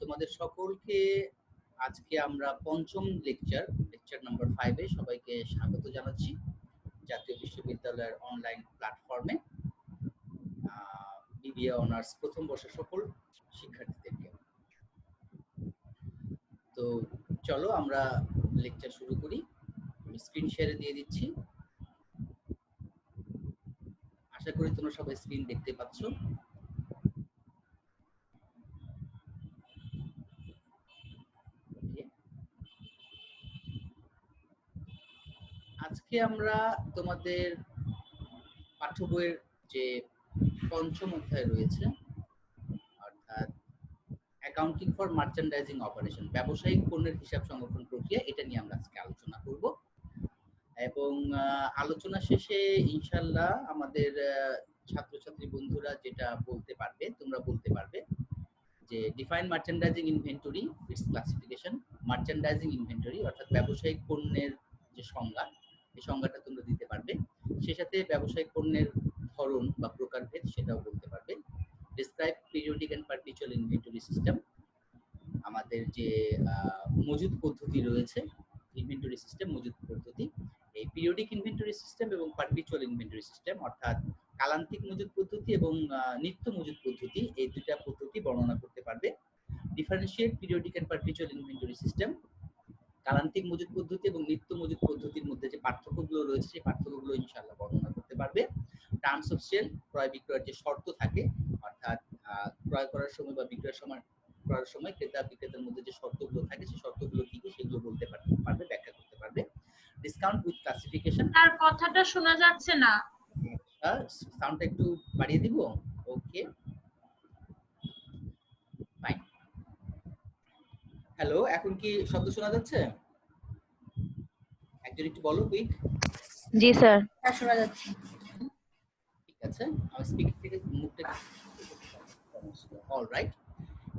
তোমাদের সকলকে আজকে আমরা পঞ্চম লেকচার নাম্বার 5 এ সবাইকে স্বাগত জানাচ্ছি জাতীয় বিশ্ববিদ্যালয়ের অনলাইন প্ল্যাটফর্মে বিবিএ অনার্স প্রথম বর্ষের সকল শিক্ষার্থীদেরকে। তো চলো আমরা লেকচার শুরু করি। আমি স্ক্রিন শেয়ারে দিয়ে দিচ্ছি। আশা করি তোমরা সবাই স্ক্রিন দেখতে পাচ্ছ। আজকে আমরা তোমাদের পাঠ্য বইয়ের যে পঞ্চম অধ্যায় রয়েছে অর্থাৎ অ্যাকাউন্টিং ফর মার্চেন্ডাইজিং অপারেশন, ব্যবসায়িক পণ্যের হিসাব সংরক্ষণ প্রক্রিয়া, এটা নিয়ে আমরা আজকে আলোচনা করব এবং আলোচনা শেষে ইনশাআল্লাহ আমাদের ছাত্রছাত্রী বন্ধুরা যেটা বলতে পারবে, তোমরা বলতে পারবে যে define merchandising inventory, it's classification. Merchandising inventory অর্থাৎ ব্যবসায়িক পণ্যের যে সংজ্ঞা, এই সংজ্ঞাটা তোমরা দিতে পারবে। সে সাথে ব্যবসায়িক পণ্যের ধরন বা প্রকারভেদ সেটাও বলতে পারবে। Describe periodic and perpetual inventory system, আমাদের যে মজুদ পদ্ধতি রয়েছে, ইনভেন্টরি সিস্টেম, মজুদ পদ্ধতি, এই পিরিয়ডিক ইনভেন্টরি সিস্টেম এবং পারপিচুয়াল ইনভেন্টরি সিস্টেম অর্থাৎ কালান্তিক মজুদ পদ্ধতি এবং নিত্য মজুদ পদ্ধতি, এই দুইটা পদ্ধতি বর্ণনা করতে পারবে। Differentiate periodic and perpetual inventory system, কালান্তিক মজুদ পদ্ধতি এবং নিত্য মজুদ পদ্ধতির মধ্যে যে পার্থক্যগুলো রয়েছে সেই পার্থক্যগুলো ইনশাআল্লাহ বর্ণনা করতে পারবে। টার্মস অফ সেল, ক্রয় বিক্রয়ের যে শর্ত থাকে অর্থাৎ ক্রয় করার সময় বা বিক্রয়ের সময় করার সময় ক্রেতা বিক্রেতার মধ্যে যে শর্তগুলো থাকে সেই শর্তগুলো কি কি সেগুলো বলতে পারবে, ব্যাখ্যা করতে পারবে। Discount with classification. তার কথাটা শোনা যাচ্ছে না, সাউন্ডটা একটু বাড়িয়ে দিব। Okay fine. হ্যালো, এখন কি শব্দ শোনা যাচ্ছে? একজন একটু বলো কুইক। জি স্যার, হ্যাঁ শোনা যাচ্ছে। ঠিক আছে, আমি স্পিকার থেকে মুখটা অলরাইট।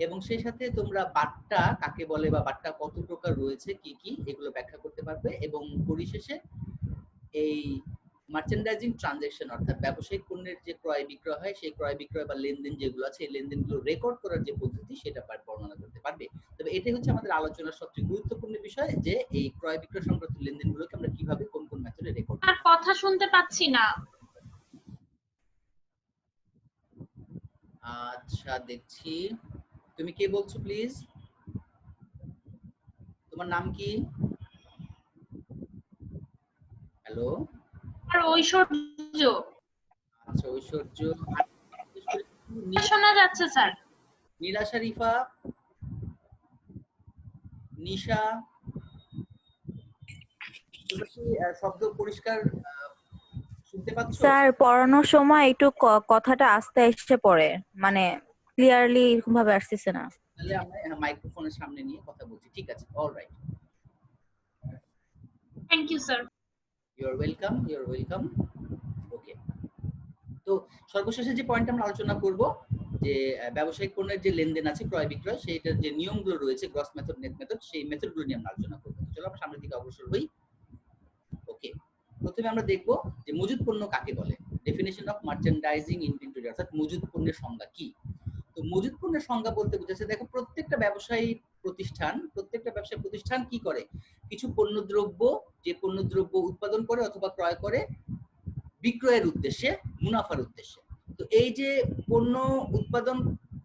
এবং সেই সাথে তোমরা বাট্টা কাকে বলে বা বাট্টা কত প্রকার রয়েছে, কি কি, এগুলো ব্যাখ্যা করতে পারবে। এবং পরিশেষে এই মার্চেন্ডাইজিং ট্রানজাকশন অর্থাৎ ব্যবসায়িক পণ্যের যে ক্রয় বিক্রয় হয় সেই ক্রয় বিক্রয় বা লেনদেন যেগুলো আছে এই লেনদেনগুলো রেকর্ড করার যে পদ্ধতি সেটা বর্ণনা করতে পারবে। তবে এটাই হচ্ছে আমাদের আলোচনার সবচেয়ে গুরুত্বপূর্ণ বিষয় যে এই ক্রয় বিক্রয় সংক্রান্ত লেনদেনগুলোকে আমরা কিভাবে কোন কোন মেথডে রেকর্ড তার কথা শুনতে পাচ্ছি না। আচ্ছা দেখছি, তুমি কে বলছো প্লিজ? তোমার নাম কি? হ্যালো, আর ঐশ্বর্য। আচ্ছা ঐশ্বর্য। শোনা যাচ্ছে স্যার। নীলা শরীফা, নিশা, তুমি কি শব্দ পরিষ্কার শুনতে পাচ্ছ? স্যার পড়ানোর সময় একটু কথাটা আস্তে এসে পড়ে, মানে ক্লিয়ারলি এরকম ভাবে আসতেছে না। তাহলে আমরা মাইক্রোফোনের সামনে নিয়ে কথা বলছি। ঠিক আছে, alright. Thank you sir. You are welcome, you are welcome. Okay, তো সর্বশেষে যে পয়েন্ট আমরা আলোচনা করব যে ব্যবসায়িক পণ্যের যে লেনদেন আছে ক্রয় বিক্রয়, সেইটার যে নিয়মগুলো রয়েছে গ্রস মেথড, নেট মেথড, সেই মেথডগুলো নিয়ে আমরা আলোচনা করব। চলো আমরা সামনের দিকে অগ্রসর হই। ওকে, প্রথমে আমরা দেখব যে মজুদ পণ্য কাকে বলে। ডেফিনিশন অফ মার্চেন্ডাইজিং ইনভেন্টরি অর্থাৎ মজুদ পণ্যের সংজ্ঞা কি। তো মজুদ পণ্যের সংজ্ঞা বলতে বোঝাচ্ছে, দেখো প্রত্যেকটা ব্যবসায়ী প্রতিষ্ঠান কি করে, কিছু পণ্যদ্রব্য, যে পণ্যদ্রব্য উৎপাদন করে অথবা ক্রয় করে বিক্রয়ের উদ্দেশ্যে, মুনাফার উদ্দেশ্যে। তো এই যে পণ্য উৎপাদন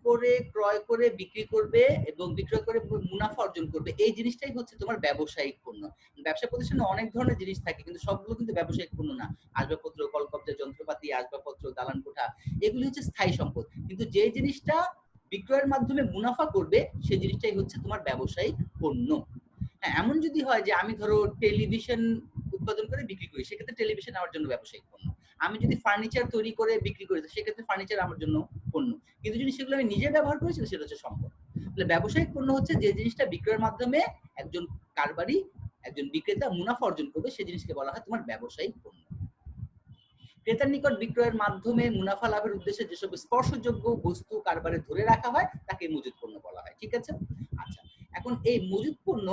করে, ক্রয় করে, বিক্রি করবে এবং বিক্রয় করে মুনাফা অর্জন করবে, এই জিনিসটাই হচ্ছে তোমার ব্যবসায়িক পণ্য। ব্যবসা প্রতিষ্ঠানে অনেক ধরনের জিনিস থাকে কিন্তু সবগুলো কিন্তু ব্যবসায়িক পণ্য না। আসবাবপত্র, কলকব্জা, যন্ত্রপাতি, আসবাবপত্র, দালান কোঠা, এগুলি হচ্ছে স্থায়ী সম্পদ। কিন্তু যে জিনিসটা বিক্রয়ের মাধ্যমে মুনাফা করবে সেই জিনিসটাই হচ্ছে তোমার ব্যবসায়িক পণ্য। হ্যাঁ, এমন যদি হয় যে আমি ধরো টেলিভিশন উৎপাদন করে বিক্রি করি, সেক্ষেত্রে টেলিভিশন আমার জন্য ব্যবসায়িক পণ্য। আমি যদি ফার্নিচার তৈরি করে বিক্রি করি সেক্ষেত্রে ফার্নিচার আমার জন্য পণ্য। কিন্তু যদি সেগুলো আমি নিজে ব্যবহার করি সেটা হচ্ছে সম্পদ। তাহলে ব্যবসায়িক পণ্য হচ্ছে যে জিনিসটা বিক্রয়ের মাধ্যমে একজন কারবারি, একজন বিক্রেতা মুনাফা অর্জন করবে, সেই জিনিসকে বলা হয় তোমার ব্যবসায়িক পণ্য। ক্রেতার নিকট বিক্রয়ের মাধ্যমে মুনাফা লাভের উদ্দেশ্যে যেসব স্পর্শযোগ্য বস্তু কারবারে ধরে রাখা হয় তাকে মজুদ পণ্য বলা হয়। ঠিক আছে, আচ্ছা এখন এই মজুদ পণ্য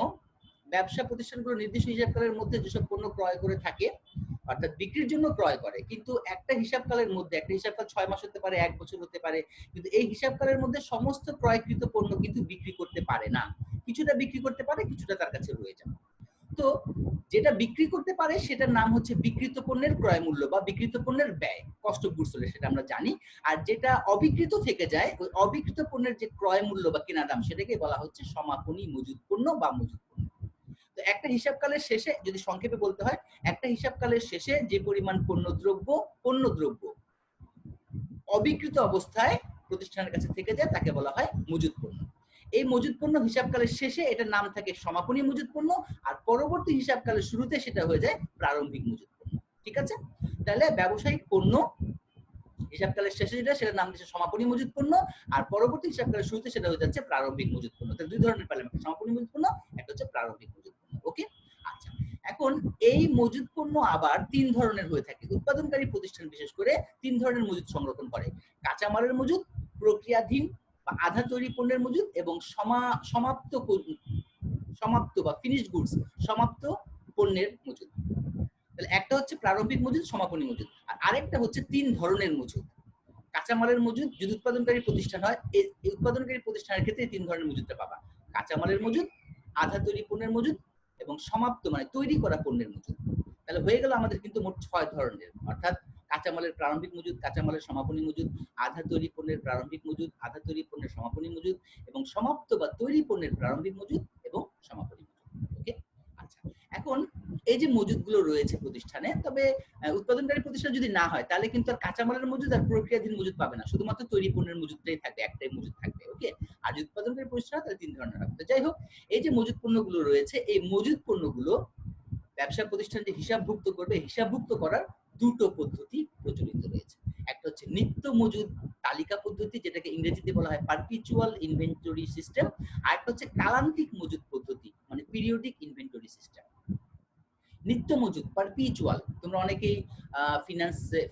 ব্যবসা প্রতিষ্ঠানগুলো নির্দিষ্ট হিসাবকালের মধ্যে যেসব পণ্য ক্রয় করে থাকে অর্থাৎ বিক্রির জন্য ক্রয় করে, কিন্তু একটা হিসাবকালের মধ্যে, একটা হিসাবকাল 6 মাস হতে পারে, 1 বছর হতে পারে, কিন্তু এই হিসাবকালের মধ্যে সমস্ত ক্রয়কৃত পণ্য কিন্তু বিক্রি করতে পারে না। কিছুটা বিক্রি করতে পারে, কিছুটা তার কাছে রয়ে যায়। তো যেটা বিক্রি করতে পারে সেটার নাম হচ্ছে বিক্রিত পণ্যের ক্রয় মূল্য বা বিক্রিত পণ্যের ব্যয়, কস্ট অফ গুডস সেটা আমরা জানি। আর যেটা অবিকৃত থেকে যায়, ওই অবিকৃত পণ্যের যে ক্রয় মূল্য বা কেনা দাম, সেটাকে বলা হচ্ছে সমাপনী মজুত পণ্য বা মজুত পণ্য। তো একটা হিসাবকালের শেষে, যদি সংক্ষেপে বলতে হয়, একটা হিসাবকালের শেষে যে পরিমাণ পণ্যদ্রব্য অবিকৃত অবস্থায় প্রতিষ্ঠানের কাছে থেকে যায় তাকে বলা হয় মজুত পণ্য। এই মজুত পণ্য হিসাবকালের শেষে এটার নাম থাকে সমাপনী মজুত পণ্য, আর পরবর্তী হিসাবকালের শুরুতে সেটা হয়ে যায় প্রারম্ভিক মজুত পণ্য। ঠিক আছে? তাহলে ব্যবসায়িক পণ্য হিসাবকালের শেষে যেটা, সেটার নাম হচ্ছে সমাপনী মজুত পণ্য, আর পরবর্তী হিসাবকালের শুরুতে সেটা হয়ে যাচ্ছে প্রারম্ভিক মজুত পণ্য। তাহলে দুই ধরনের পেলাম, একটা সমাপনী মজুত পণ্য, একটা হচ্ছে প্রারম্ভিক মজুত পণ্য। ওকে, আচ্ছা। এখন এই মজুত পণ্য আবার তিন ধরনের হয়ে থাকে। উৎপাদনকারী প্রতিষ্ঠান বিশেষ করে তিন ধরনের মজুত সংরক্ষণ করে: কাঁচামালের মজুত, প্রক্রিয়াধীন বা আধা তৈরি পণ্যের মজুত, এবং সমাপ্ত বা ফিনিশড গুডস, সমাপ্ত পণ্যের মজুত। তাহলে একটা হচ্ছে প্রারম্ভিক মজুত, সমাপনী মজুত, আর আরেকটা হচ্ছে তিন ধরনের মজুত। কাঁচামালের মজুত যদি উৎপাদনকারী প্রতিষ্ঠান হয়, এই উৎপাদনকারী প্রতিষ্ঠানের ক্ষেত্রে তিন ধরনের মজুতটা পাবা: কাঁচামালের মজুত, আধা তৈরি পণ্যের মজুত, এবং সমাপ্ত মানে তৈরি করা পণ্যের মজুত। তাহলে হয়ে গেল আমাদের কিন্তু মোট 6 ধরনের, অর্থাৎ কাঁচামালের প্রারম্ভিক মজুত, কাঁচামালের সমাপনী মজুত, আধা তৈরি পণ্যের প্রারম্ভিক মজুত, আধা তৈরি পণ্যের সমাপনী মজুত, এবং সমাপ্ত বা তৈরি পণ্যের প্রারম্ভিক মজুত এবং সমাপনী মজুত। ওকে, আচ্ছা। এখন এই যে মজুতগুলো রয়েছে প্রতিষ্ঠানে, তবে উৎপাদনকারী প্রতিষ্ঠান যদি না হয় তাহলে কিন্তু আর কাঁচামালের মজুত আর প্রক্রিয়াধীন মজুত পাবে না, শুধুমাত্র তৈরি পণ্যের মজুতটাই থাকবে, একটাই মজুত থাকবে। ওকে, আর যদি উৎপাদনকারী প্রতিষ্ঠান হয় তাহলে তিন ধরনের হবে। তো যাই হোক, এই যে মজুত পণ্যগুলো রয়েছে, এই মজুত পণ্যগুলো ব্যবসা প্রতিষ্ঠান যে হিসাবভুক্ত করবে, হিসাবভুক্ত করার দুটো পদ্ধতি প্রচলিত রয়েছে। একটা হচ্ছে নিত্য মজুদ তালিকা পদ্ধতি, যেটাকে ইংরেজিতে বলা হয় পারপিচুয়াল ইনভেন্টরি সিস্টেম, আর একটা হচ্ছে কালান্তিক মজুদ পদ্ধতি, মানে পিরিয়ডিক ইনভেন্টরি সিস্টেম। নিত্য মজুদ পারপিচুয়াল, তোমরা অনেকেই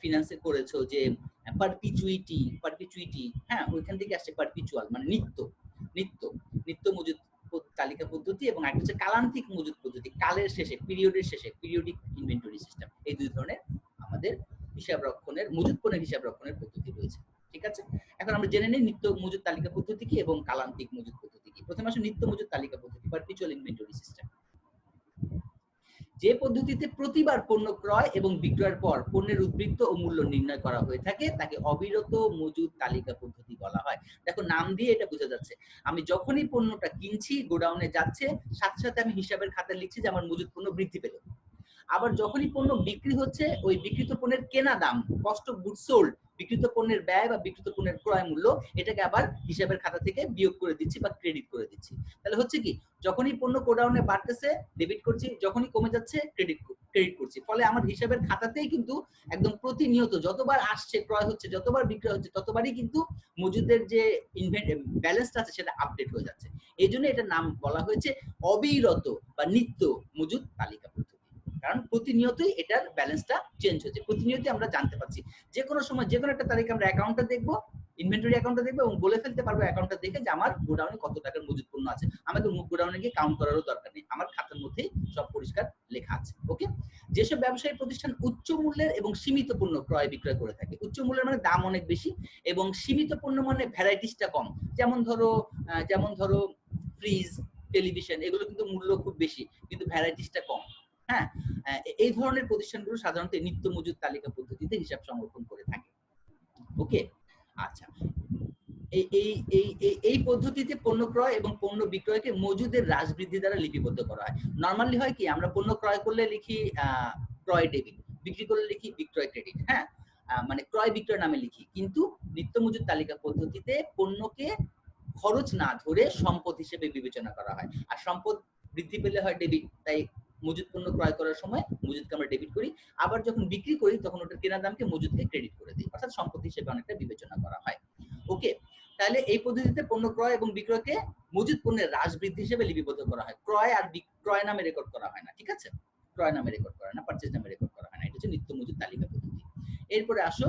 ফিনান্সে করেছো যে পারপিচুইটি, হ্যাঁ, ওইখান থেকে আসছে পারপিচুয়াল মানে নিত্য নিত্য নিত্য মজুদ তালিকা পদ্ধতি, এবং একটা হচ্ছে কালান্তিক মজুদ পদ্ধতি, কালের শেষে, পিরিয়ডের শেষে, পিরিয়ডিক ইনভেন্টরি সিস্টেম। এই দুই ধরনের আমাদের হিসাব রক্ষণের, মজুদ পণ্যের হিসাব রক্ষণের পদ্ধতি রয়েছে। ঠিক আছে, এখন আমরা জেনে নিই নিত্য মজুদ তালিকা পদ্ধতি কি এবং কালান্তিক মজুদ পদ্ধতি কি। প্রথমে আসলে নিত্য মজুদ তালিকা পদ্ধতি, পারপিচুয়াল ইনভেন্টরি সিস্টেম। যে পদ্ধতিতে প্রতিবার পণ্য ক্রয় এবং বিক্রয়ের পর পণ্যের উদ্বৃত্ত ও মূল্য নির্ণয় করা হয়ে থাকে তাকে অবিরত মজুদ তালিকা পদ্ধতি বলা হয়। দেখো, নাম দিয়ে এটা বোঝা যাচ্ছে, আমি যখনই পণ্যটা কিনছি, গোডাউনে যাচ্ছে, সাথে সাথে আমি হিসাবের খাতায় লিখছি যে আমার মজুদ পণ্য বৃদ্ধি পেল। আবার যখনই পণ্য বিক্রি হচ্ছে, ওই বিক্রিত পণ্যের কেনা দাম, কস্ট অফ গুডস সোল্ড, বিক্রিত পণ্যের ব্যয় বা বিক্রিত পণ্যের ক্রয় মূল্য, এটাকে আবার হিসাবের খাতা থেকে বিয়োগ করে দিচ্ছি বা ক্রেডিট করে দিচ্ছি। তাহলে হচ্ছে কি, যখনই পণ্য গোডাউনে বাড়তেছে ডেবিট করছি, যখনই কমে যাচ্ছে ক্রেডিট করছি। ফলে আমার হিসাবের খাতাতেই কিন্তু একদম প্রতিনিয়ত যতবার আসছে ক্রয় হচ্ছে, যতবার বিক্রয় হচ্ছে, ততবারই কিন্তু মজুদের যে ব্যালেন্সটা আছে সেটা আপডেট হয়ে যাচ্ছে। এই জন্য এটার নাম বলা হয়েছে অবিরত বা নিত্য মজুদ তালিকা পদ্ধতি, কারণ প্রতিনিয়তই এটার ব্যালেন্সটা চেঞ্জ হচ্ছে, প্রতিনিয়তই আমরা জানতে পারছি। যে কোনো সময় যে কোনো একটা তারিখে আমরা অ্যাকাউন্টটা দেখবো, ইনভেন্টরি অ্যাকাউন্টটা দেখবো এবং বলে ফেলতে পারবো অ্যাকাউন্টটা দেখে যে আমার গোডাউনে কত টাকার মজুদ পণ্য আছে। আমাকে গোডাউনে গিয়ে কাউন্ট করারও দরকার নেই, আমার খাতার মধ্যেই সব পরিষ্কার লেখা আছে। ওকে, যেসব ব্যবসায়ী প্রতিষ্ঠান উচ্চ মূল্যের এবং সীমিত পণ্য ক্রয় বিক্রয় করে থাকে, উচ্চ মূল্যের মানে দাম অনেক বেশি, এবং সীমিত পণ্য মানে ভ্যারাইটিসটা কম, যেমন ধরো ফ্রিজ, টেলিভিশন, এগুলো কিন্তু মূল্য খুব বেশি কিন্তু ভ্যারাইটিসটা কম। হ্যাঁ, এই ধরনের প্রতিষ্ঠানগুলো সাধারণত নিত্য মজুদ তালিকা পদ্ধতিতে হিসাব সংরক্ষণ করে থাকে। ওকে, আচ্ছা। এই পদ্ধতিতে পণ্য ক্রয় এবং পণ্য বিক্রয়কে মজুদের হ্রাস বৃদ্ধি দ্বারা লিপিবদ্ধ করা হয়। নরমালি হয় কি, আমরা পণ্য ক্রয় করলে লিখি ক্রয় ডেবিট, বিক্রি করলে লিখি বিক্রয় ক্রেডিট, হ্যাঁ, মানে ক্রয় বিক্রয় নামে লিখি। কিন্তু নিত্য মজুদ তালিকা পদ্ধতিতে পণ্যকে খরচ না ধরে সম্পদ হিসেবে বিবেচনা করা হয়, আর সম্পদ বৃদ্ধি পেলে হয় ডেবিট, তাই মজুদ পণ্য ক্রয় করার সময় মজুদকে আমরা ডেবিট করি, আবার যখন বিক্রি করি তখন ওটার কেনা দামকে মজুদকে ক্রেডিট করে দিই, অর্থাৎ সম্পদ হিসেবে অনেকটা বিবেচনা করা হয়। ওকে, তাহলে এই পদ্ধতিতে পণ্য ক্রয় এবং বিক্রয়কে মজুদ পণ্যের হ্রাস বৃদ্ধি হিসেবে লিপিবদ্ধ করা হয়, ক্রয় আর বিক্রয় নামে রেকর্ড করা হয় না। ঠিক আছে, ক্রয় নামে রেকর্ড করা না, পারচেজ নামে রেকর্ড করা হয় না। এটা হচ্ছে নিত্য মজুদ তালিকা পদ্ধতি। এরপরে আসো